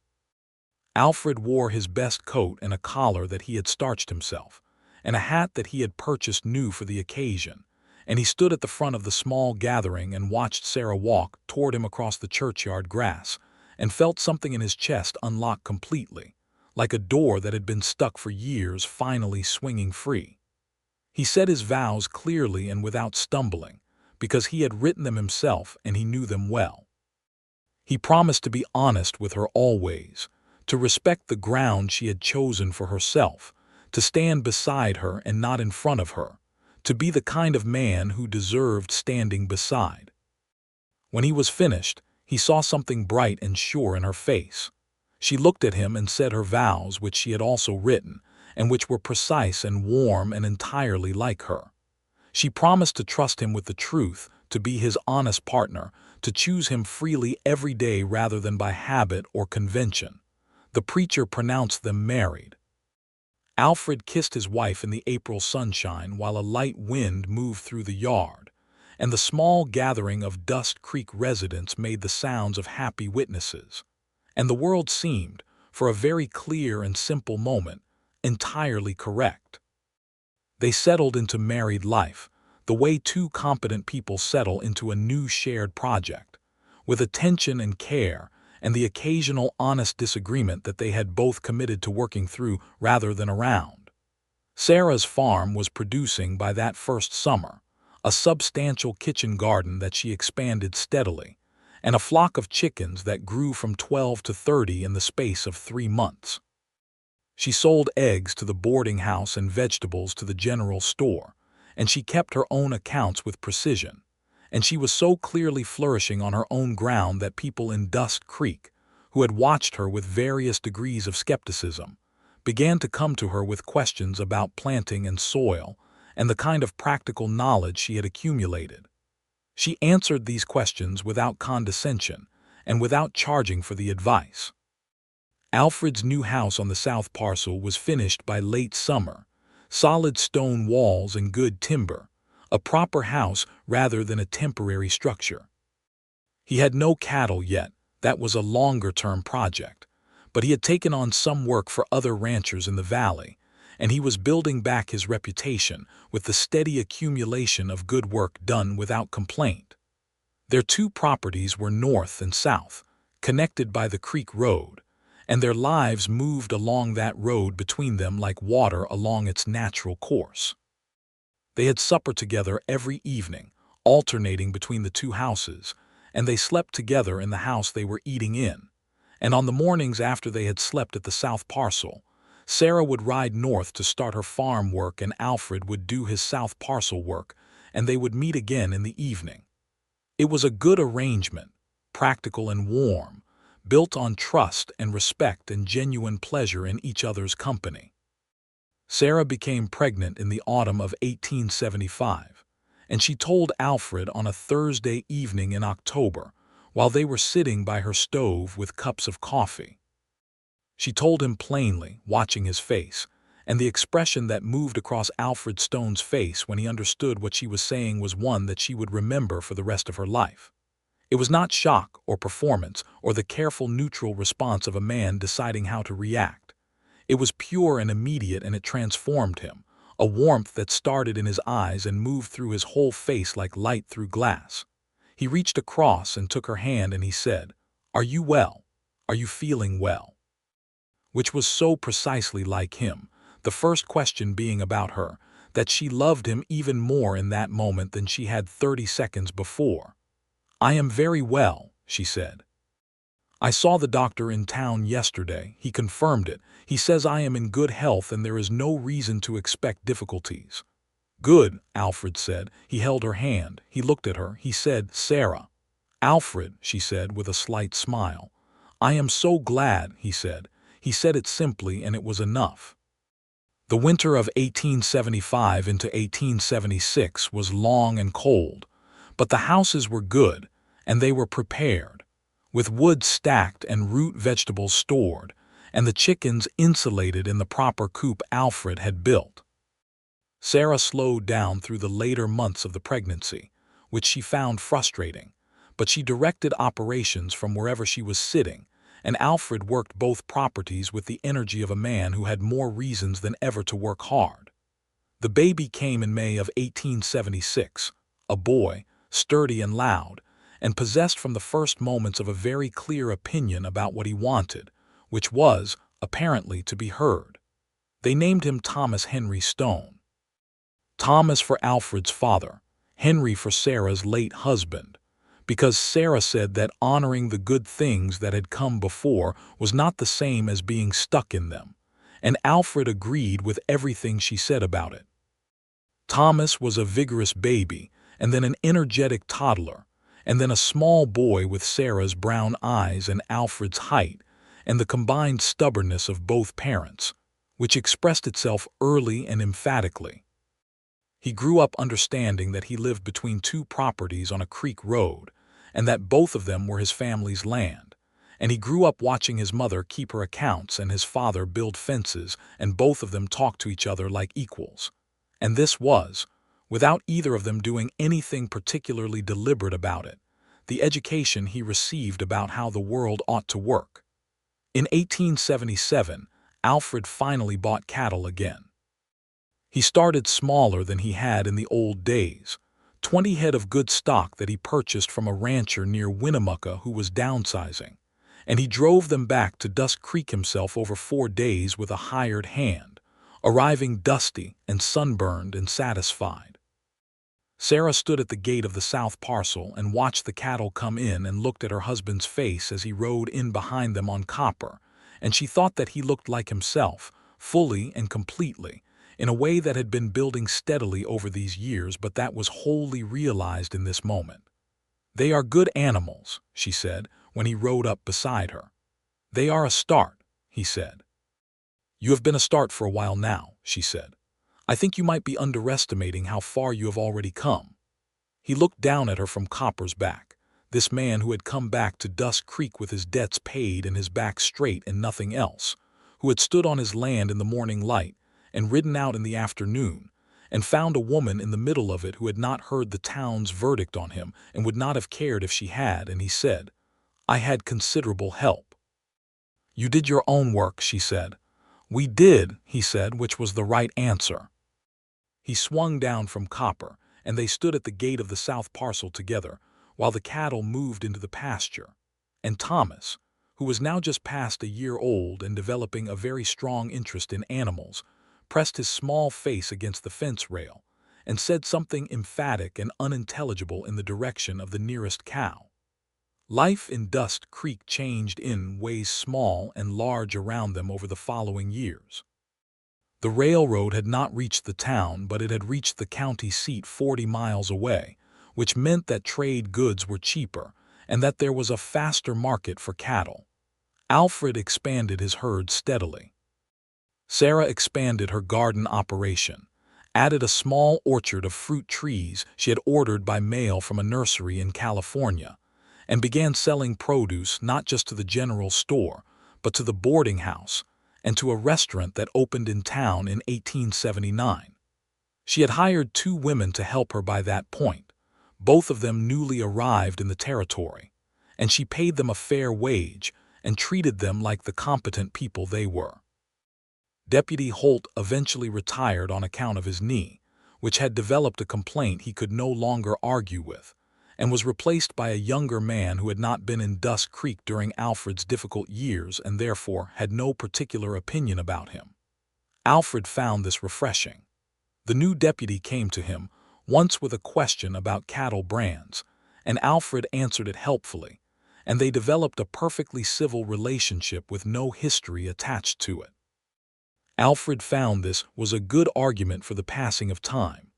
Alfred wore his best coat and a collar that he had starched himself, and a hat that he had purchased new for the occasion, and he stood at the front of the small gathering and watched Sarah walk toward him across the churchyard grass, and felt something in his chest unlock completely, like a door that had been stuck for years finally swinging free. He said his vows clearly and without stumbling, because he had written them himself and he knew them well. He promised to be honest with her always, to respect the ground she had chosen for herself, to stand beside her and not in front of her, to be the kind of man who deserved standing beside. When he was finished, he saw something bright and sure in her face. She looked at him and said her vows, which she had also written, and which were precise and warm and entirely like her. She promised to trust him with the truth, to be his honest partner, to choose him freely every day rather than by habit or convention. The preacher pronounced them married. Alfred kissed his wife in the April sunshine while a light wind moved through the yard, and the small gathering of Dust Creek residents made the sounds of happy witnesses. And the world seemed, for a very clear and simple moment, entirely correct. They settled into married life, the way two competent people settle into a new shared project, with attention and care and the occasional honest disagreement that they had both committed to working through rather than around. Sarah's farm was producing by that first summer, a substantial kitchen garden that she expanded steadily, and a flock of chickens that grew from 12 to 30 in the space of 3 months. She sold eggs to the boarding house and vegetables to the general store, and she kept her own accounts with precision, and she was so clearly flourishing on her own ground that people in Dust Creek, who had watched her with various degrees of skepticism, began to come to her with questions about planting and soil and the kind of practical knowledge she had accumulated. She answered these questions without condescension and without charging for the advice. Alfred's new house on the south parcel was finished by late summer, solid stone walls and good timber, a proper house rather than a temporary structure. He had no cattle yet, that was a longer-term project, but he had taken on some work for other ranchers in the valley, and he was building back his reputation with the steady accumulation of good work done without complaint. Their two properties were north and south, connected by the creek road, and their lives moved along that road between them like water along its natural course. They had supper together every evening, alternating between the two houses, and they slept together in the house they were eating in. And on the mornings after they had slept at the south parcel, Sarah would ride north to start her farm work and Alfred would do his south parcel work, and they would meet again in the evening. It was a good arrangement, practical and warm, built on trust and respect and genuine pleasure in each other's company. Sarah became pregnant in the autumn of 1875, and she told Alfred on a Thursday evening in October while they were sitting by her stove with cups of coffee. She told him plainly, watching his face, and the expression that moved across Alfred Stone's face when he understood what she was saying was one that she would remember for the rest of her life. It was not shock or performance or the careful neutral response of a man deciding how to react. It was pure and immediate, and it transformed him, a warmth that started in his eyes and moved through his whole face like light through glass. He reached across and took her hand and he said, "Are you well? Are you feeling well?" Which was so precisely like him, the first question being about her, that she loved him even more in that moment than she had 30 seconds before. "I am very well," she said. "I saw the doctor in town yesterday. He confirmed it. He says I am in good health and there is no reason to expect difficulties." "Good," Alfred said. He held her hand. He looked at her. He said, "Sarah." "Alfred," she said with a slight smile. "I am so glad," he said. He said it simply, and it was enough. The winter of 1875 into 1876 was long and cold, but the houses were good, and they were prepared. with wood stacked and root vegetables stored, and the chickens insulated in the proper coop Alfred had built. Sarah slowed down through the later months of the pregnancy, which she found frustrating, but she directed operations from wherever she was sitting, and Alfred worked both properties with the energy of a man who had more reasons than ever to work hard. The baby came in May of 1876, a boy, sturdy and loud, and possessed from the first moments of a very clear opinion about what he wanted, which was, apparently, to be heard. They named him Thomas Henry Stone. Thomas for Alfred's father, Henry for Sarah's late husband, because Sarah said that honoring the good things that had come before was not the same as being stuck in them, and Alfred agreed with everything she said about it. Thomas was a vigorous baby, and then an energetic toddler, and then a small boy with Sarah's brown eyes and Alfred's height, and the combined stubbornness of both parents, which expressed itself early and emphatically. He grew up understanding that he lived between two properties on a creek road, and that both of them were his family's land, and he grew up watching his mother keep her accounts and his father build fences, and both of them talk to each other like equals. And this was, without either of them doing anything particularly deliberate about it, the education he received about how the world ought to work. In 1877, Alfred finally bought cattle again. He started smaller than he had in the old days, 20 head of good stock that he purchased from a rancher near Winnemucca who was downsizing, and he drove them back to Dust Creek himself over 4 days with a hired hand, arriving dusty and sunburned and satisfied. Sarah stood at the gate of the south parcel and watched the cattle come in and looked at her husband's face as he rode in behind them on Copper, and she thought that he looked like himself, fully and completely, in a way that had been building steadily over these years, but that was wholly realized in this moment. "They are good animals," she said, when he rode up beside her. "They are a start," he said. "You have been a start for a while now," she said. "I think you might be underestimating how far you have already come." He looked down at her from Copper's back, this man who had come back to Dust Creek with his debts paid and his back straight and nothing else, who had stood on his land in the morning light, and ridden out in the afternoon, and found a woman in the middle of it who had not heard the town's verdict on him and would not have cared if she had, and he said, "I had considerable help." "You did your own work," she said. "We did," he said, which was the right answer. He swung down from Copper, and they stood at the gate of the south parcel together, while the cattle moved into the pasture, and Thomas, who was now just past a year old and developing a very strong interest in animals, pressed his small face against the fence rail, and said something emphatic and unintelligible in the direction of the nearest cow. Life in Dust Creek changed in ways small and large around them over the following years. The railroad had not reached the town, but it had reached the county seat 40 miles away, which meant that trade goods were cheaper and that there was a faster market for cattle. Alfred expanded his herd steadily. Sarah expanded her garden operation, added a small orchard of fruit trees she had ordered by mail from a nursery in California, and began selling produce not just to the general store, but to the boarding house and to a restaurant that opened in town in 1879. She had hired 2 women to help her by that point, both of them newly arrived in the territory, and she paid them a fair wage and treated them like the competent people they were. Deputy Holt eventually retired on account of his knee, which had developed a complaint he could no longer argue with, and was replaced by a younger man who had not been in Dust Creek during Alfred's difficult years and therefore had no particular opinion about him. Alfred found this refreshing. The new deputy came to him, once with a question about cattle brands, and Alfred answered it helpfully, and they developed a perfectly civil relationship with no history attached to it. Alfred found this was a good argument for the passing of time.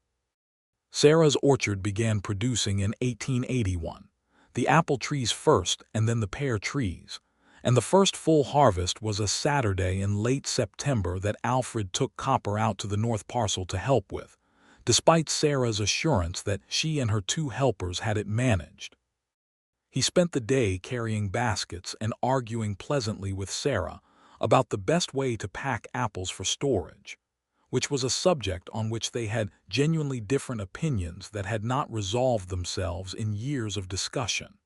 Sarah's orchard began producing in 1881, the apple trees first and then the pear trees, and the first full harvest was a Saturday in late September that Alfred took Copper out to the north parcel to help with, despite Sarah's assurance that she and her 2 helpers had it managed. He spent the day carrying baskets and arguing pleasantly with Sarah about the best way to pack apples for storage, which was a subject on which they had genuinely different opinions that had not resolved themselves in years of discussion.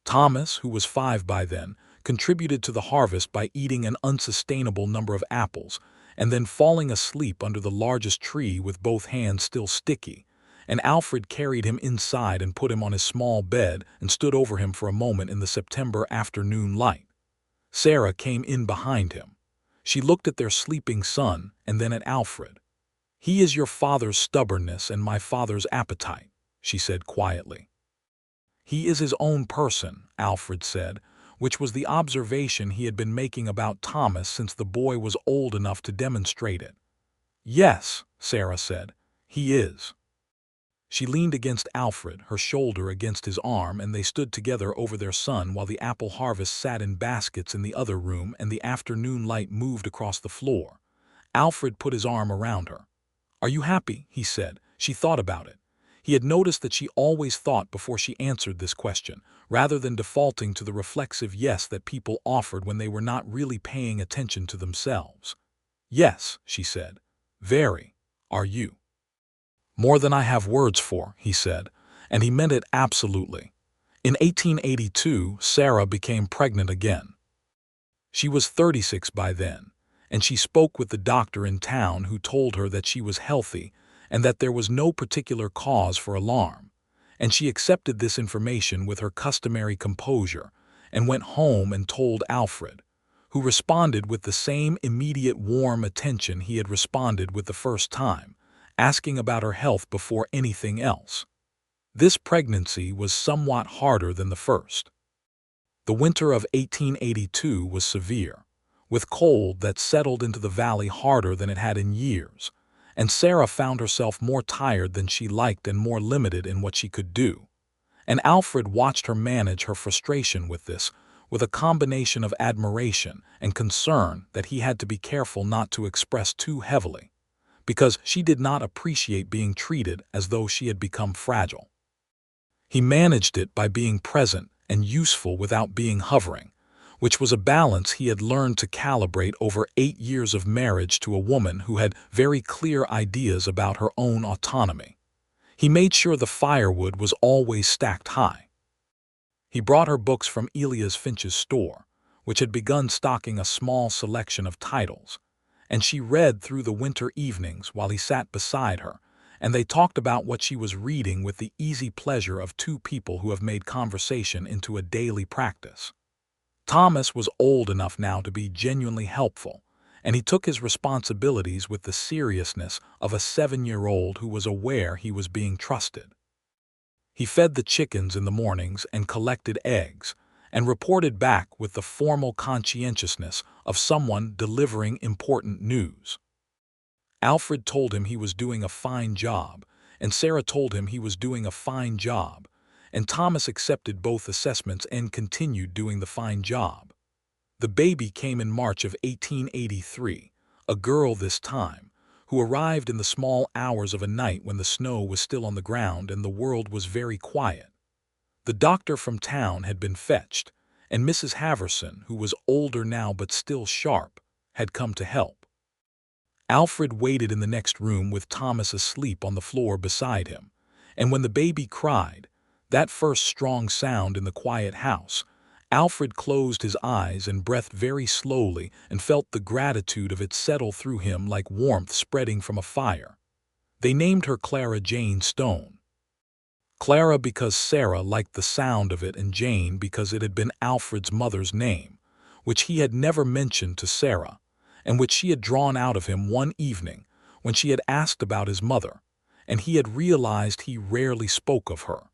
Thomas, who was 5 by then, contributed to the harvest by eating an unsustainable number of apples and then falling asleep under the largest tree with both hands still sticky, and Alfred carried him inside and put him on his small bed and stood over him for a moment in the September afternoon light. Sarah came in behind him. She looked at their sleeping son and then at Alfred. "He is your father's stubbornness and my father's appetite," she said quietly. "He is his own person," Alfred said, which was the observation he had been making about Thomas since the boy was old enough to demonstrate it. "Yes," Sarah said, "he is." She leaned against Alfred, her shoulder against his arm, and they stood together over their son while the apple harvest sat in baskets in the other room and the afternoon light moved across the floor. Alfred put his arm around her. "Are you happy?" he said. She thought about it. He had noticed that she always thought before she answered this question, rather than defaulting to the reflexive yes that people offered when they were not really paying attention to themselves. "Yes," she said. "Very. Are you?" "More than I have words for," he said, and he meant it absolutely. In 1882, Sarah became pregnant again. She was 36 by then, and she spoke with the doctor in town who told her that she was healthy and that there was no particular cause for alarm, and she accepted this information with her customary composure and went home and told Alfred, who responded with the same immediate warm attention he had responded with the first time, asking about her health before anything else. This pregnancy was somewhat harder than the first. The winter of 1882 was severe, with cold that settled into the valley harder than it had in years, and Sarah found herself more tired than she liked and more limited in what she could do. And Alfred watched her manage her frustration with this, with a combination of admiration and concern that he had to be careful not to express too heavily, because she did not appreciate being treated as though she had become fragile. He managed it by being present and useful without being hovering, which was a balance he had learned to calibrate over 8 years of marriage to a woman who had very clear ideas about her own autonomy. He made sure the firewood was always stacked high. He brought her books from Elias Finch's store, which had begun stocking a small selection of titles, and she read through the winter evenings while he sat beside her, and they talked about what she was reading with the easy pleasure of two people who have made conversation into a daily practice. Thomas was old enough now to be genuinely helpful, and he took his responsibilities with the seriousness of a 7-year-old who was aware he was being trusted. He fed the chickens in the mornings and collected eggs, and reported back with the formal conscientiousness of someone delivering important news. Alfred told him he was doing a fine job, and Sarah told him he was doing a fine job, and Thomas accepted both assessments and continued doing the fine job. The baby came in March of 1883, a girl this time, who arrived in the small hours of a night when the snow was still on the ground and the world was very quiet. The doctor from town had been fetched, and Mrs. Haverson, who was older now but still sharp, had come to help. Alfred waited in the next room with Thomas asleep on the floor beside him, and when the baby cried, that first strong sound in the quiet house, Alfred closed his eyes and breathed very slowly and felt the gratitude of it settle through him like warmth spreading from a fire. They named her Clara Jane Stone. Clara because Sarah liked the sound of it, and Jane because it had been Alfred's mother's name, which he had never mentioned to Sarah, and which she had drawn out of him one evening when she had asked about his mother, and he had realized he rarely spoke of her.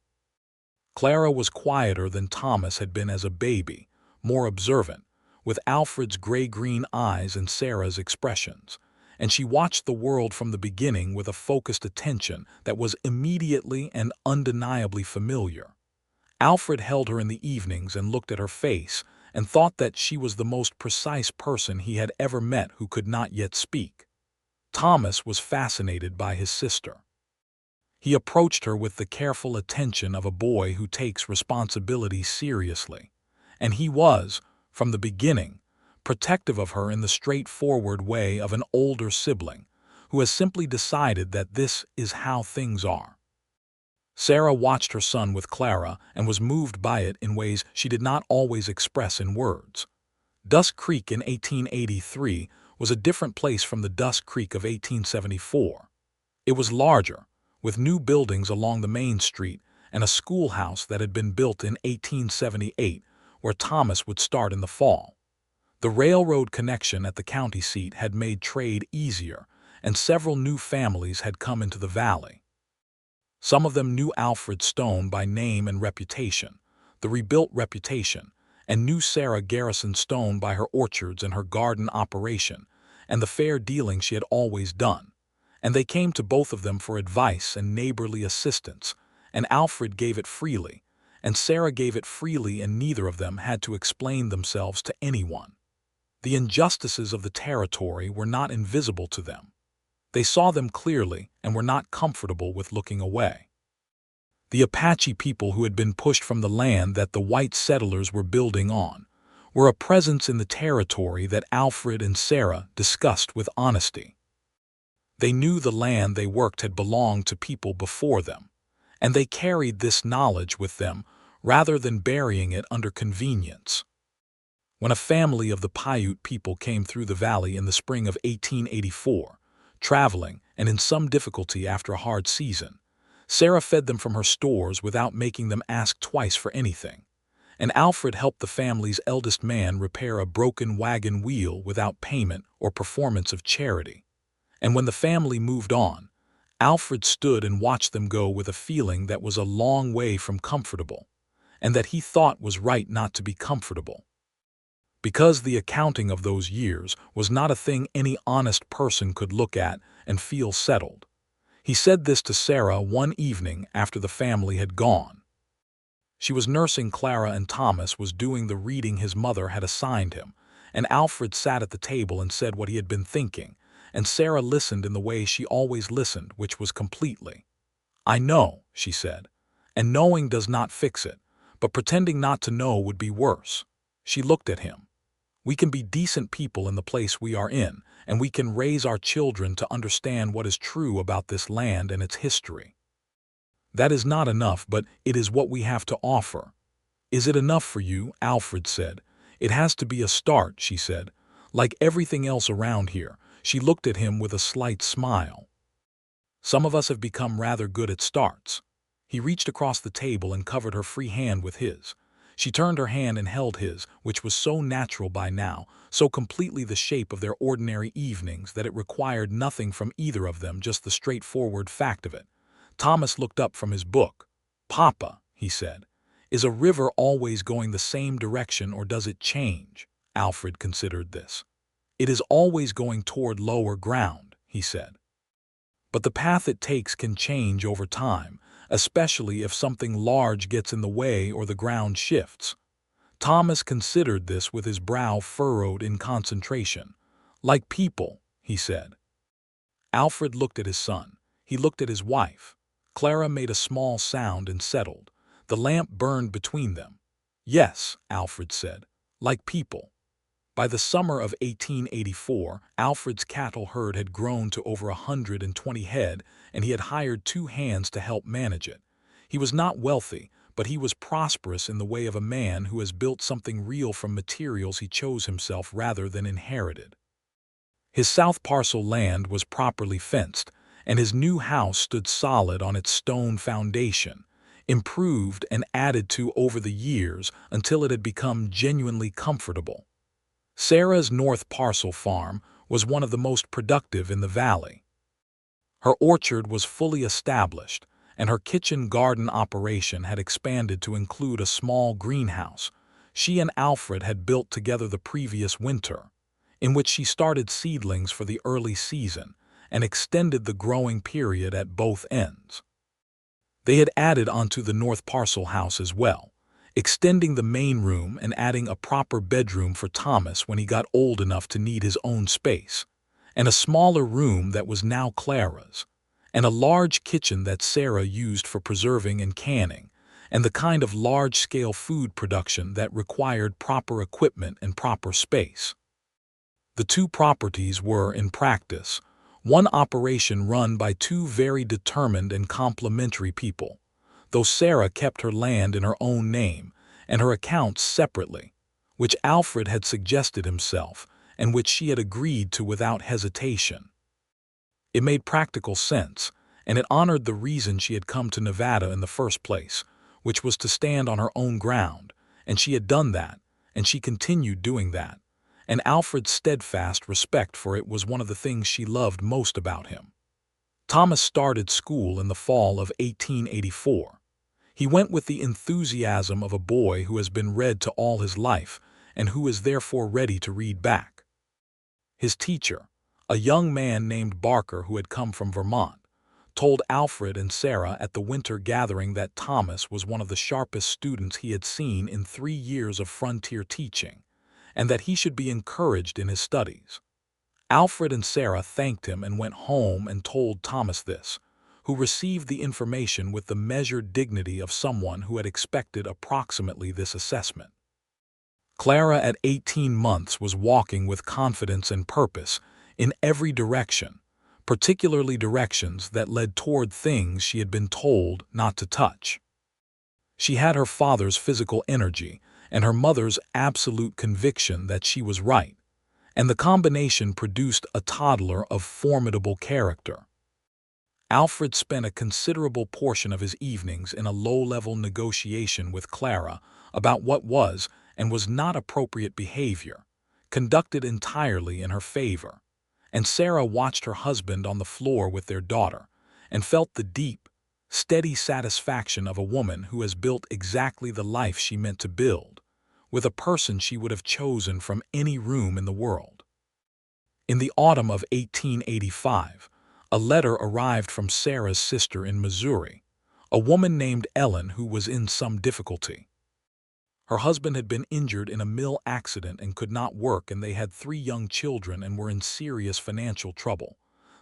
Clara was quieter than Thomas had been as a baby, more observant, with Alfred's gray-green eyes and Sarah's expressions, and she watched the world from the beginning with a focused attention that was immediately and undeniably familiar. Alfred held her in the evenings and looked at her face and thought that she was the most precise person he had ever met who could not yet speak. Thomas was fascinated by his sister. He approached her with the careful attention of a boy who takes responsibility seriously. And he was, from the beginning, protective of her in the straightforward way of an older sibling who has simply decided that this is how things are. Sarah watched her son with Clara and was moved by it in ways she did not always express in words. Dusk Creek in 1883 was a different place from the Dusk Creek of 1874. It was larger, with new buildings along the main street and a schoolhouse that had been built in 1878 where Thomas would start in the fall. The railroad connection at the county seat had made trade easier, and several new families had come into the valley. Some of them knew Alfred Stone by name and reputation, the rebuilt reputation, and knew Sarah Garrison Stone by her orchards and her garden operation, and the fair dealing she had always done. And they came to both of them for advice and neighborly assistance, and Alfred gave it freely, and Sarah gave it freely, and neither of them had to explain themselves to anyone. The injustices of the territory were not invisible to them. They saw them clearly and were not comfortable with looking away. The Apache people who had been pushed from the land that the white settlers were building on were a presence in the territory that Alfred and Sarah discussed with honesty. They knew the land they worked had belonged to people before them, and they carried this knowledge with them rather than burying it under convenience. When a family of the Paiute people came through the valley in the spring of 1884, traveling and in some difficulty after a hard season, Sarah fed them from her stores without making them ask twice for anything, and Alfred helped the family's eldest man repair a broken wagon wheel without payment or performance of charity. And when the family moved on, Alfred stood and watched them go with a feeling that was a long way from comfortable, and that he thought was right not to be comfortable. Because the accounting of those years was not a thing any honest person could look at and feel settled. He said this to Sarah one evening after the family had gone. She was nursing Clara and Thomas was doing the reading his mother had assigned him, and Alfred sat at the table and said what he had been thinking, and Sarah listened in the way she always listened, which was completely. "I know," she said, "and knowing does not fix it, but pretending not to know would be worse." She looked at him. "We can be decent people in the place we are in, and we can raise our children to understand what is true about this land and its history. That is not enough, but it is what we have to offer." "Is it enough for you?" Alfred said. "It has to be a start," she said. "Like everything else around here." She looked at him with a slight smile. "Some of us have become rather good at starts." He reached across the table and covered her free hand with his. She turned her hand and held his, which was so natural by now, so completely the shape of their ordinary evenings that it required nothing from either of them, just the straightforward fact of it. Thomas looked up from his book. "Papa," he said, "is a river always going the same direction or does it change?" Alfred considered this. "It is always going toward lower ground," he said. "But the path it takes can change over time, especially if something large gets in the way or the ground shifts." Thomas considered this with his brow furrowed in concentration. "Like people," he said. Alfred looked at his son. He looked at his wife. Clara made a small sound and settled. The lamp burned between them. "Yes," Alfred said, "like people." By the summer of 1884, Alfred's cattle herd had grown to over 120 head, and he had hired 2 hands to help manage it. He was not wealthy, but he was prosperous in the way of a man who has built something real from materials he chose himself rather than inherited. His south parcel land was properly fenced, and his new house stood solid on its stone foundation, improved and added to over the years until it had become genuinely comfortable. Sarah's north parcel farm was one of the most productive in the valley. Her orchard was fully established, and her kitchen garden operation had expanded to include a small greenhouse she and Alfred had built together the previous winter, in which she started seedlings for the early season and extended the growing period at both ends. They had added onto the north parcel house as well, extending the main room and adding a proper bedroom for Thomas when he got old enough to need his own space, and a smaller room that was now Clara's, and a large kitchen that Sarah used for preserving and canning, and the kind of large-scale food production that required proper equipment and proper space. The two properties were, in practice, one operation run by two very determined and complementary people, though Sarah kept her land in her own name and her accounts separately, which Alfred had suggested himself and which she had agreed to without hesitation. It made practical sense, and it honored the reason she had come to Nevada in the first place, which was to stand on her own ground, and she had done that, and she continued doing that, and Alfred's steadfast respect for it was one of the things she loved most about him. Thomas started school in the fall of 1884. He went with the enthusiasm of a boy who has been read to all his life and who is therefore ready to read back. His teacher, a young man named Barker who had come from Vermont, told Alfred and Sarah at the winter gathering that Thomas was one of the sharpest students he had seen in 3 years of frontier teaching, and that he should be encouraged in his studies. Alfred and Sarah thanked him and went home and told Thomas this, who received the information with the measured dignity of someone who had expected approximately this assessment. Clara at 18 months was walking with confidence and purpose in every direction, particularly directions that led toward things she had been told not to touch. She had her father's physical energy and her mother's absolute conviction that she was right, and the combination produced a toddler of formidable character. Alfred spent a considerable portion of his evenings in a low-level negotiation with Clara about what was and was not appropriate behavior, conducted entirely in her favor, and Sarah watched her husband on the floor with their daughter and felt the deep, steady satisfaction of a woman who has built exactly the life she meant to build, with a person she would have chosen from any room in the world. In the autumn of 1885, a letter arrived from Sarah's sister in Missouri, a woman named Ellen who was in some difficulty. Her husband had been injured in a mill accident and could not work, and they had 3 young children and were in serious financial trouble.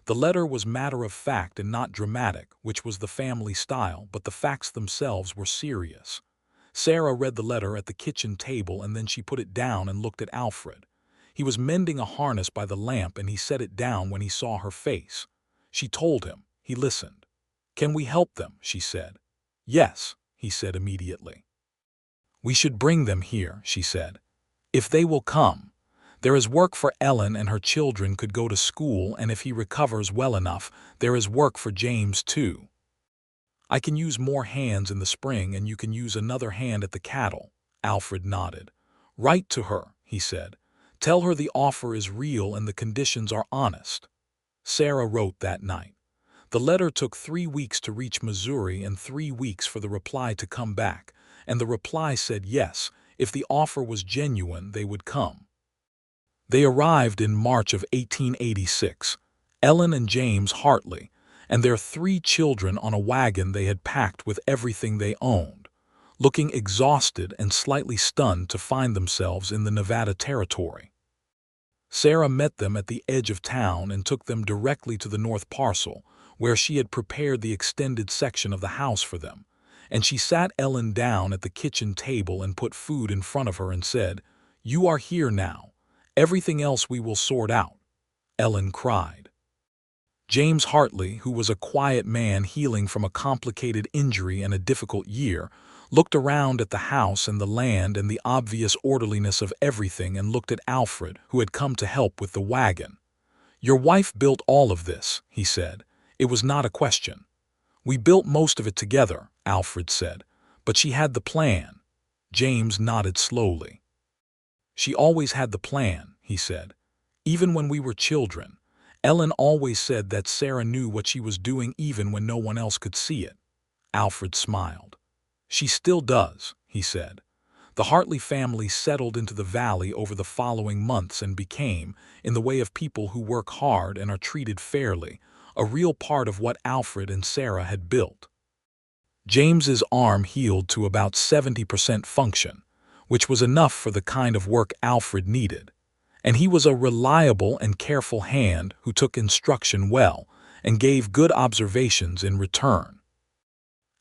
The letter was matter of fact and not dramatic, which was the family style, but the facts themselves were serious. Sarah read the letter at the kitchen table, and then she put it down and looked at Alfred. He was mending a harness by the lamp, and he set it down when he saw her face. She told him. He listened. "Can we help them?" she said. "Yes," he said immediately. "We should bring them here," she said. "If they will come. There is work for Ellen, and her children could go to school, and if he recovers well enough, there is work for James too. I can use more hands in the spring, and you can use another hand at the cattle." Alfred nodded. "Write to her," he said. "Tell her the offer is real and the conditions are honest." Sarah wrote that night. The letter took 3 weeks to reach Missouri and 3 weeks for the reply to come back, and the reply said yes, if the offer was genuine, they would come. They arrived in March of 1886, Ellen and James Hartley, and their 3 children on a wagon they had packed with everything they owned, looking exhausted and slightly stunned to find themselves in the Nevada Territory. Sarah met them at the edge of town and took them directly to the north parcel, where she had prepared the extended section of the house for them, and she sat Ellen down at the kitchen table and put food in front of her and said, "You are here now. Everything else we will sort out." Ellen cried. James Hartley, who was a quiet man healing from a complicated injury and a difficult year, looked around at the house and the land and the obvious orderliness of everything and looked at Alfred, who had come to help with the wagon. "Your wife built all of this," he said. "It was not a question." "We built most of it together," Alfred said, "but she had the plan." James nodded slowly. "She always had the plan," he said. "Even when we were children, Ellen always said that Sarah knew what she was doing even when no one else could see it." Alfred smiled. "She still does," he said. The Hartley family settled into the valley over the following months and became, in the way of people who work hard and are treated fairly, a real part of what Alfred and Sarah had built. James's arm healed to about 70% function, which was enough for the kind of work Alfred needed, and he was a reliable and careful hand who took instruction well and gave good observations in return.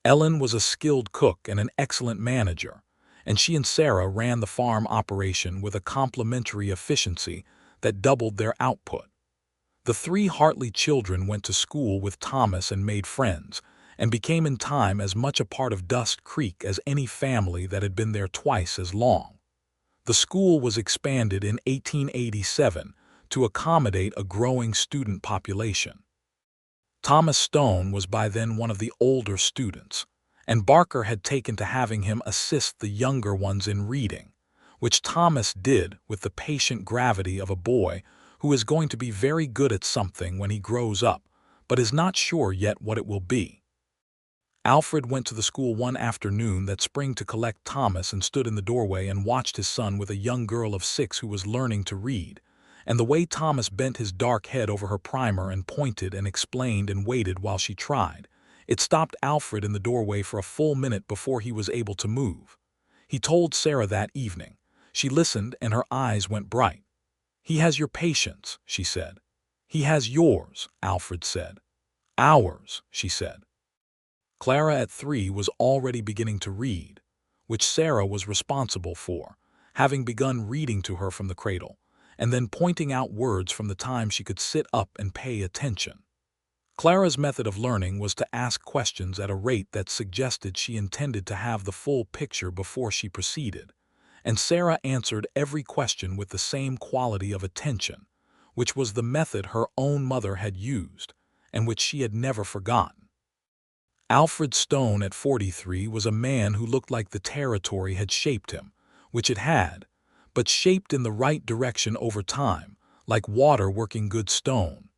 Ellen was a skilled cook and an excellent manager, and she and Sarah ran the farm operation with a complementary efficiency that doubled their output. The three Hartley children went to school with Thomas and made friends, and became in time as much a part of Dust Creek as any family that had been there twice as long. The school was expanded in 1887 to accommodate a growing student population. Thomas Stone was by then one of the older students, and Barker had taken to having him assist the younger ones in reading, which Thomas did with the patient gravity of a boy who is going to be very good at something when he grows up, but is not sure yet what it will be. Alfred went to the school one afternoon that spring to collect Thomas and stood in the doorway and watched his son with a young girl of 6 who was learning to read, and the way Thomas bent his dark head over her primer and pointed and explained and waited while she tried, it stopped Alfred in the doorway for a full minute before he was able to move. He told Sarah that evening. She listened and her eyes went bright. "He has your patience," she said. "He has yours," Alfred said. "Ours," she said. Clara at 3 was already beginning to read, which Sarah was responsible for, having begun reading to her from the cradle, and then pointing out words from the time she could sit up and pay attention. Clara's method of learning was to ask questions at a rate that suggested she intended to have the full picture before she proceeded, and Sarah answered every question with the same quality of attention, which was the method her own mother had used, and which she had never forgotten. Alfred Stone at 43 was a man who looked like the territory had shaped him, which it had, but shaped in the right direction over time, like water working good stone.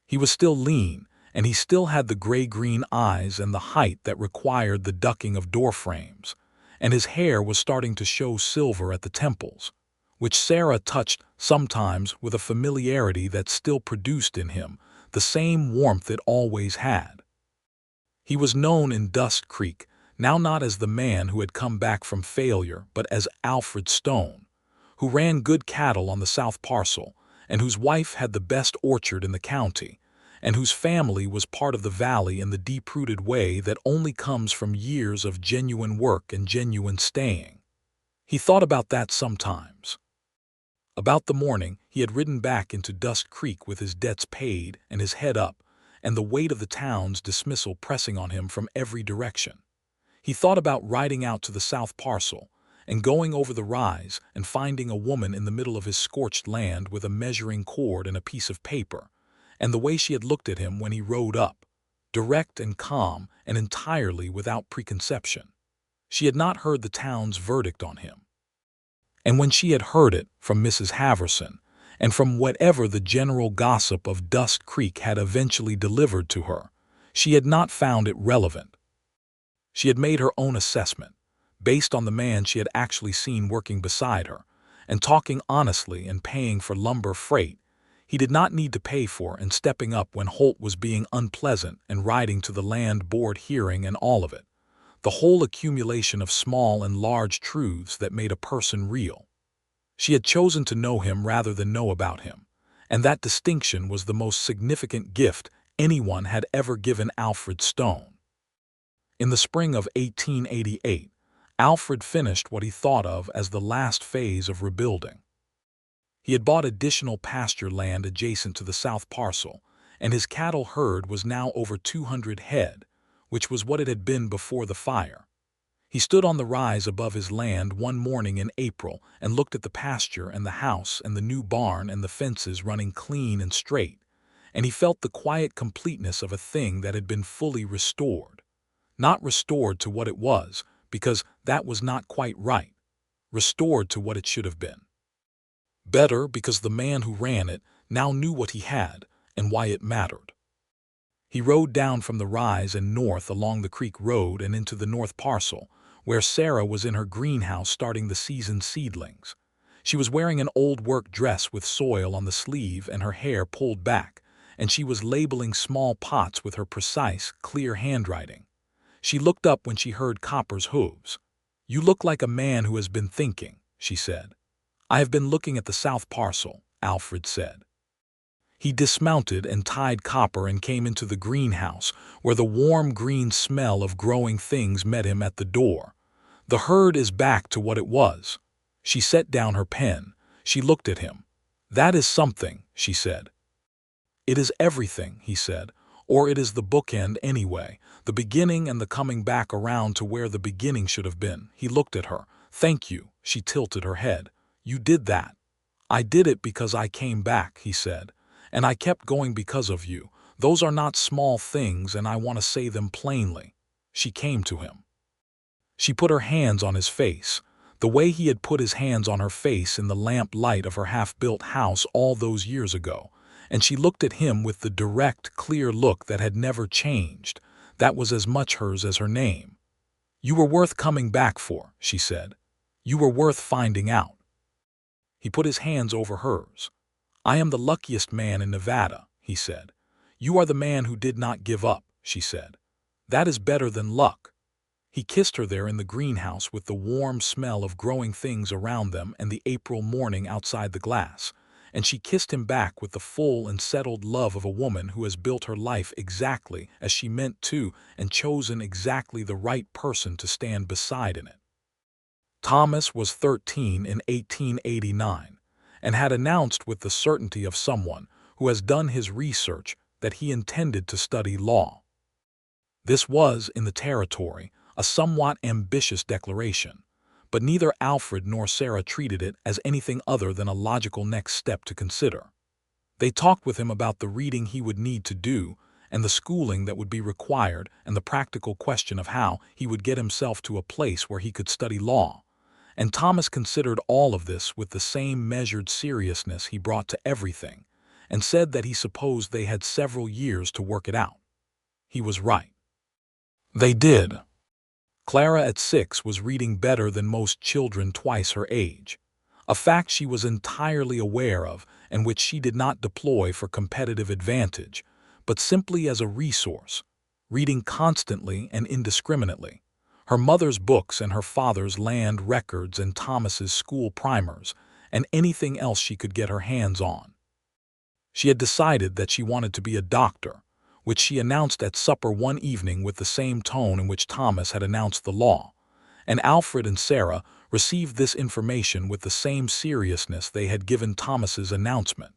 He was still lean, and he still had the gray-green eyes and the height that required the ducking of door frames, and his hair was starting to show silver at the temples, which Sarah touched sometimes with a familiarity that still produced in him the same warmth it always had. He was known in Dust Creek, now not as the man who had come back from failure, but as Alfred Stone, who ran good cattle on the south parcel, and whose wife had the best orchard in the county, and whose family was part of the valley in the deep-rooted way that only comes from years of genuine work and genuine staying. He thought about that sometimes. About the morning he had ridden back into Dust Creek with his debts paid and his head up, and the weight of the town's dismissal pressing on him from every direction. He thought about riding out to the south parcel, and going over the rise and finding a woman in the middle of his scorched land with a measuring cord and a piece of paper, and the way she had looked at him when he rode up, direct and calm and entirely without preconception. She had not heard the town's verdict on him. And when she had heard it from Mrs. Haverson, and from whatever the general gossip of Dust Creek had eventually delivered to her, she had not found it relevant. She had made her own assessment, based on the man she had actually seen working beside her, and talking honestly and paying for lumber freight he did not need to pay for, and stepping up when Holt was being unpleasant and riding to the land board hearing and all of it, the whole accumulation of small and large truths that made a person real. She had chosen to know him rather than know about him, and that distinction was the most significant gift anyone had ever given Alfred Stone. In the spring of 1888, Alfred finished what he thought of as the last phase of rebuilding. He had bought additional pasture land adjacent to the south parcel, and his cattle herd was now over 200 head, which was what it had been before the fire. He stood on the rise above his land one morning in April and looked at the pasture and the house and the new barn and the fences running clean and straight, and he felt the quiet completeness of a thing that had been fully restored. Not restored to what it was, because that was not quite right. Restored to what it should have been. Better, because the man who ran it now knew what he had and why it mattered. He rode down from the rise and north along the creek road and into the north parcel, where Sarah was in her greenhouse starting the season's seedlings. She was wearing an old work dress with soil on the sleeve and her hair pulled back, and she was labeling small pots with her precise, clear handwriting. She looked up when she heard Copper's hooves. "You look like a man who has been thinking," she said. "I have been looking at the south parcel," Alfred said. He dismounted and tied Copper and came into the greenhouse, where the warm green smell of growing things met him at the door. The herd is back to what it was. She set down her pen. She looked at him. That is something, she said. It is everything, he said, or it is the bookend anyway, the beginning and the coming back around to where the beginning should have been. He looked at her. Thank you, she tilted her head. You did that. I did it because I came back, he said, and I kept going because of you. Those are not small things, and I want to say them plainly. She came to him. She put her hands on his face, the way he had put his hands on her face in the lamp light of her half-built house all those years ago, and she looked at him with the direct, clear look that had never changed. That was as much hers as her name. You were worth coming back for, she said. You were worth finding out. He put his hands over hers. I am the luckiest man in Nevada, he said. You are the man who did not give up, she said. That is better than luck. He kissed her there in the greenhouse with the warm smell of growing things around them and the April morning outside the glass, and she kissed him back with the full and settled love of a woman who has built her life exactly as she meant to and chosen exactly the right person to stand beside in it. Thomas was 13 in 1889 and had announced with the certainty of someone who has done his research that he intended to study law. This was, in the territory, a somewhat ambitious declaration, but neither Alfred nor Sarah treated it as anything other than a logical next step to consider. They talked with him about the reading he would need to do and the schooling that would be required and the practical question of how he would get himself to a place where he could study law. And Thomas considered all of this with the same measured seriousness he brought to everything, and said that he supposed they had several years to work it out. He was right. They did. Clara at 6 was reading better than most children twice her age, a fact she was entirely aware of and which she did not deploy for competitive advantage, but simply as a resource, reading constantly and indiscriminately. Her mother's books and her father's land records and Thomas's school primers, and anything else she could get her hands on. She had decided that she wanted to be a doctor, which she announced at supper one evening with the same tone in which Thomas had announced the law, and Alfred and Sarah received this information with the same seriousness they had given Thomas's announcement,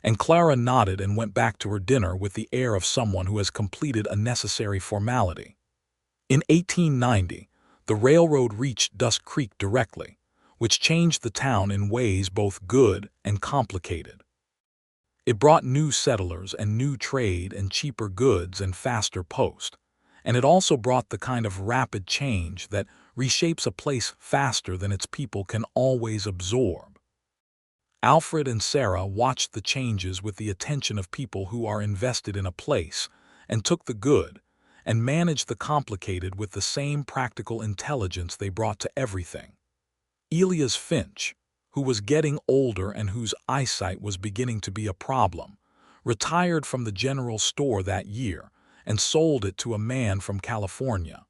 and Clara nodded and went back to her dinner with the air of someone who has completed a necessary formality. In 1890, the railroad reached Dusk Creek directly, which changed the town in ways both good and complicated. It brought new settlers and new trade and cheaper goods and faster post, and it also brought the kind of rapid change that reshapes a place faster than its people can always absorb. Alfred and Sarah watched the changes with the attention of people who are invested in a place and took the good and managed the complicated with the same practical intelligence they brought to everything. Elias Finch, who was getting older and whose eyesight was beginning to be a problem, retired from the general store that year and sold it to a man from California.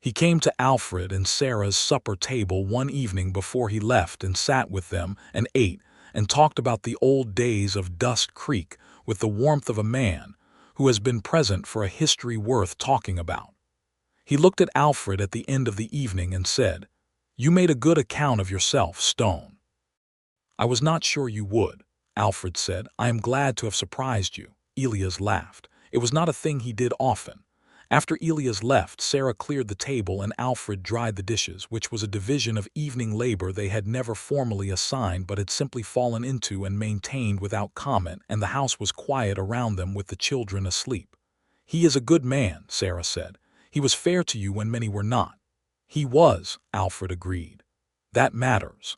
He came to Alfred and Sarah's supper table one evening before he left and sat with them and ate and talked about the old days of Dusk Creek with the warmth of a man who has been present for a history worth talking about. He looked at Alfred at the end of the evening and said, "You made a good account of yourself, Stone." "I was not sure you would," Alfred said. "I am glad to have surprised you." Elias laughed. It was not a thing he did often. After Elias left, Sarah cleared the table and Alfred dried the dishes, which was a division of evening labor they had never formally assigned but had simply fallen into and maintained without comment, and the house was quiet around them with the children asleep. "He is a good man," Sarah said. "He was fair to you when many were not." "He was," Alfred agreed. "That matters."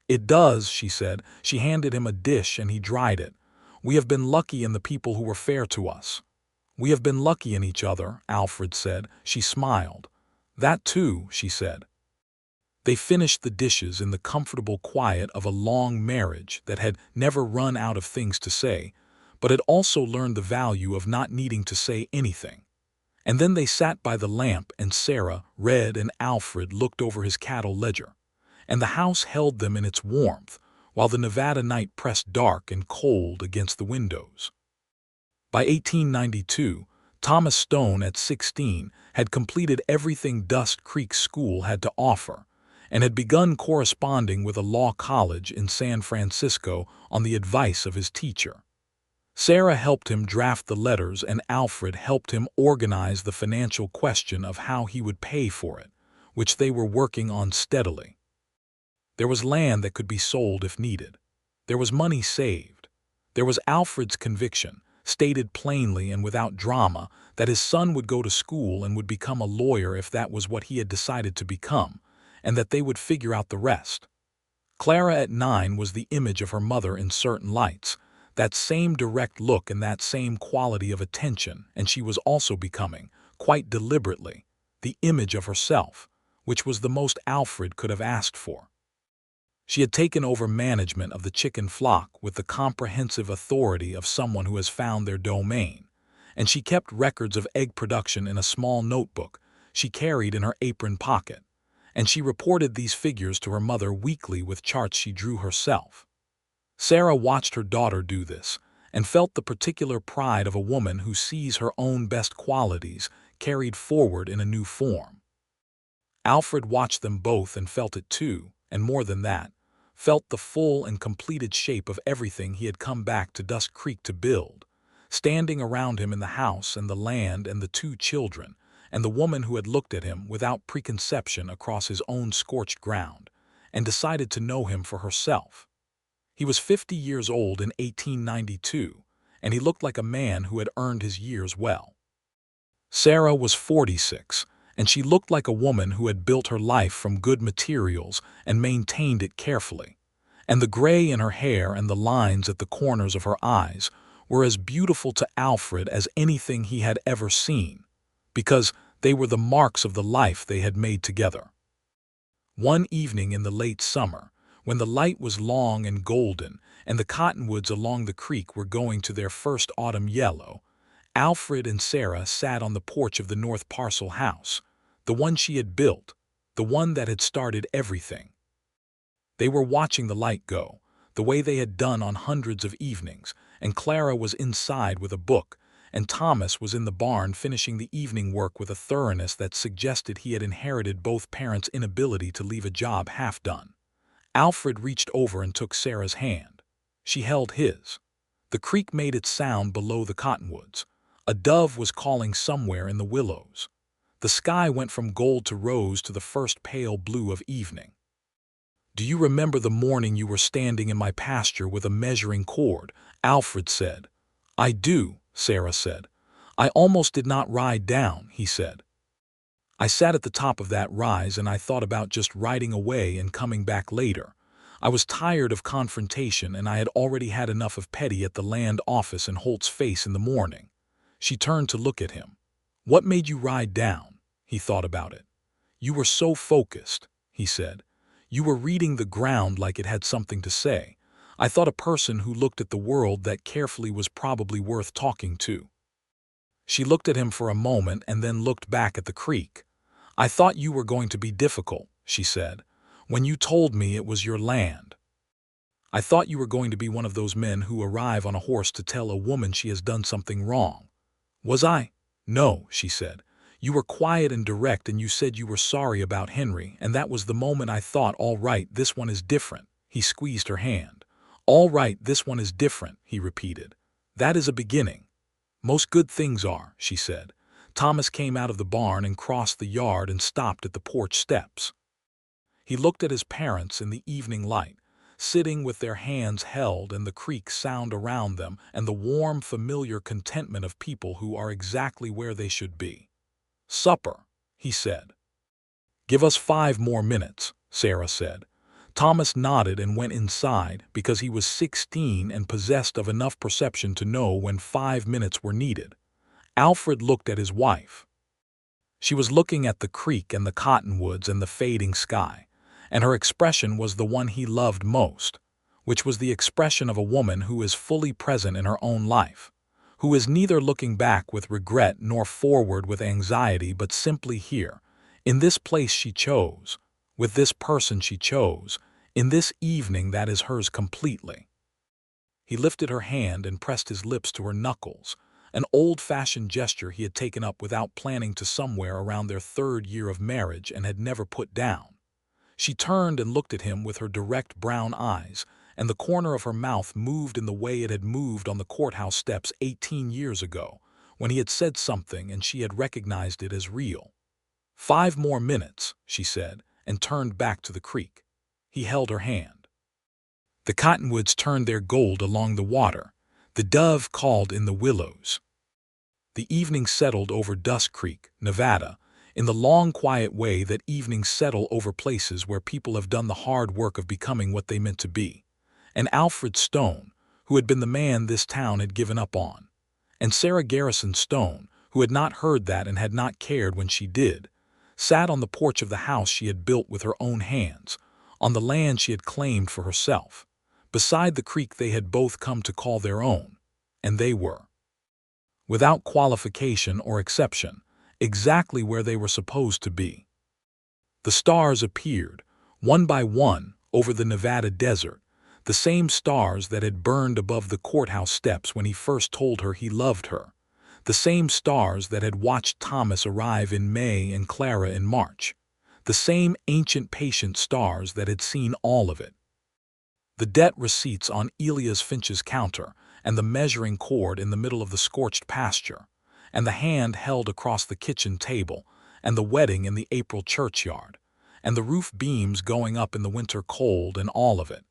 "It does," she said. She handed him a dish and he dried it. "We have been lucky in the people who were fair to us." "We have been lucky in each other," Alfred said. She smiled. "That too," she said. They finished the dishes in the comfortable quiet of a long marriage that had never run out of things to say, but had also learned the value of not needing to say anything. And then they sat by the lamp and Sarah read and Alfred looked over his cattle ledger, and the house held them in its warmth, while the Nevada night pressed dark and cold against the windows. By 1892, Thomas Stone, at 16, had completed everything Dust Creek School had to offer, and had begun corresponding with a law college in San Francisco on the advice of his teacher. Sarah helped him draft the letters, and Alfred helped him organize the financial question of how he would pay for it, which they were working on steadily. There was land that could be sold if needed. There was money saved. There was Alfred's conviction, stated plainly and without drama, that his son would go to school and would become a lawyer if that was what he had decided to become, and that they would figure out the rest. Clara at 9 was the image of her mother in certain lights, that same direct look and that same quality of attention, and she was also becoming, quite deliberately, the image of herself, which was the most Alfred could have asked for. She had taken over management of the chicken flock with the comprehensive authority of someone who has found their domain, and she kept records of egg production in a small notebook she carried in her apron pocket, and she reported these figures to her mother weekly with charts she drew herself. Sarah watched her daughter do this, and felt the particular pride of a woman who sees her own best qualities carried forward in a new form. Alfred watched them both and felt it too, and more than that, felt the full and completed shape of everything he had come back to Dust Creek to build, standing around him in the house and the land and the 2 children, and the woman who had looked at him without preconception across his own scorched ground, and decided to know him for herself. He was 50 years old in 1892, and he looked like a man who had earned his years well. Sarah was 46, and she looked like a woman who had built her life from good materials and maintained it carefully, and the gray in her hair and the lines at the corners of her eyes were as beautiful to Alfred as anything he had ever seen, because they were the marks of the life they had made together. One evening in the late summer, when the light was long and golden and the cottonwoods along the creek were going to their first autumn yellow, Alfred and Sarah sat on the porch of the North Parcel house, the one she had built, the one that had started everything. They were watching the light go, the way they had done on hundreds of evenings, and Clara was inside with a book, and Thomas was in the barn finishing the evening work with a thoroughness that suggested he had inherited both parents' inability to leave a job half done. Alfred reached over and took Sarah's hand. She held his. The creek made its sound below the cottonwoods. A dove was calling somewhere in the willows. The sky went from gold to rose to the first pale blue of evening. "Do you remember the morning you were standing in my pasture with a measuring cord?" Alfred said. "I do," Sarah said. "I almost did not ride down," he said. "I sat at the top of that rise and I thought about just riding away and coming back later. I was tired of confrontation and I had already had enough of petty at the land office and Holt's face in the morning." She turned to look at him. "What made you ride down?" He thought about it. "You were so focused," he said. "You were reading the ground like it had something to say. I thought a person who looked at the world that carefully was probably worth talking to." She looked at him for a moment and then looked back at the creek. "I thought you were going to be difficult," she said, "when you told me it was your land. I thought you were going to be one of those men who arrive on a horse to tell a woman she has done something wrong." "Was I?" "No," she said. "You were quiet and direct and you said you were sorry about Henry, and that was the moment I thought, all right, this one is different." He squeezed her hand. "All right, this one is different," he repeated. "That is a beginning." "Most good things are," she said. Thomas came out of the barn and crossed the yard and stopped at the porch steps. He looked at his parents in the evening light, sitting with their hands held and the creek sound around them and the warm, familiar contentment of people who are exactly where they should be. "Supper," he said. "Give us 5 more minutes," Sarah said. Thomas nodded and went inside because he was 16 and possessed of enough perception to know when 5 minutes were needed. Alfred looked at his wife. She was looking at the creek and the cottonwoods and the fading sky, and her expression was the one he loved most, which was the expression of a woman who is fully present in her own life, who is neither looking back with regret nor forward with anxiety but simply here, in this place she chose, with this person she chose, In this evening that is hers completely. He lifted her hand and pressed his lips to her knuckles, an old-fashioned gesture he had taken up without planning to somewhere around their 3rd year of marriage and had never put down. She turned and looked at him with her direct brown eyes, and the corner of her mouth moved in the way it had moved on the courthouse steps 18 years ago, when he had said something and she had recognized it as real. 5 more minutes, she said, and turned back to the creek. He held her hand. The cottonwoods turned their gold along the water. The dove called in the willows. The evening settled over Dusk Creek, Nevada, in the long, quiet way that evenings settle over places where people have done the hard work of becoming what they meant to be. And Alfred Stone, who had been the man this town had given up on. And Sarah Garrison Stone, who had not heard that and had not cared when she did, sat on the porch of the house she had built with her own hands, on the land she had claimed for herself, beside the creek they had both come to call their own, and they were, without qualification or exception, exactly where they were supposed to be. The stars appeared, one by one, over the Nevada desert, the same stars that had burned above the courthouse steps when he first told her he loved her, the same stars that had watched Thomas arrive in May and Clara in March, the same ancient patient stars that had seen all of it. The debt receipts on Elias Finch's counter, and the measuring cord in the middle of the scorched pasture, and the hand held across the kitchen table, and the wedding in the April churchyard, and the roof beams going up in the winter cold, and all of it,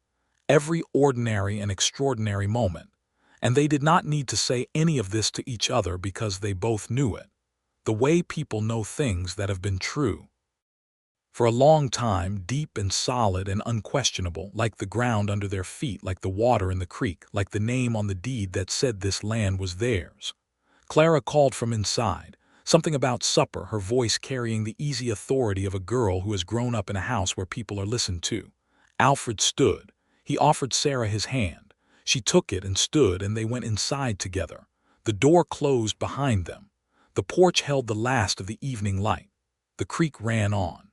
every ordinary and extraordinary moment. And they did not need to say any of this to each other because they both knew it, the way people know things that have been true for a long time, deep and solid and unquestionable, like the ground under their feet, like the water in the creek, like the name on the deed that said this land was theirs. Clara called from inside, something about supper, her voice carrying the easy authority of a girl who has grown up in a house where people are listened to. Alfred stood. He offered Sarah his hand. She took it and stood, and they went inside together. The door closed behind them. The porch held the last of the evening light. The creek ran on.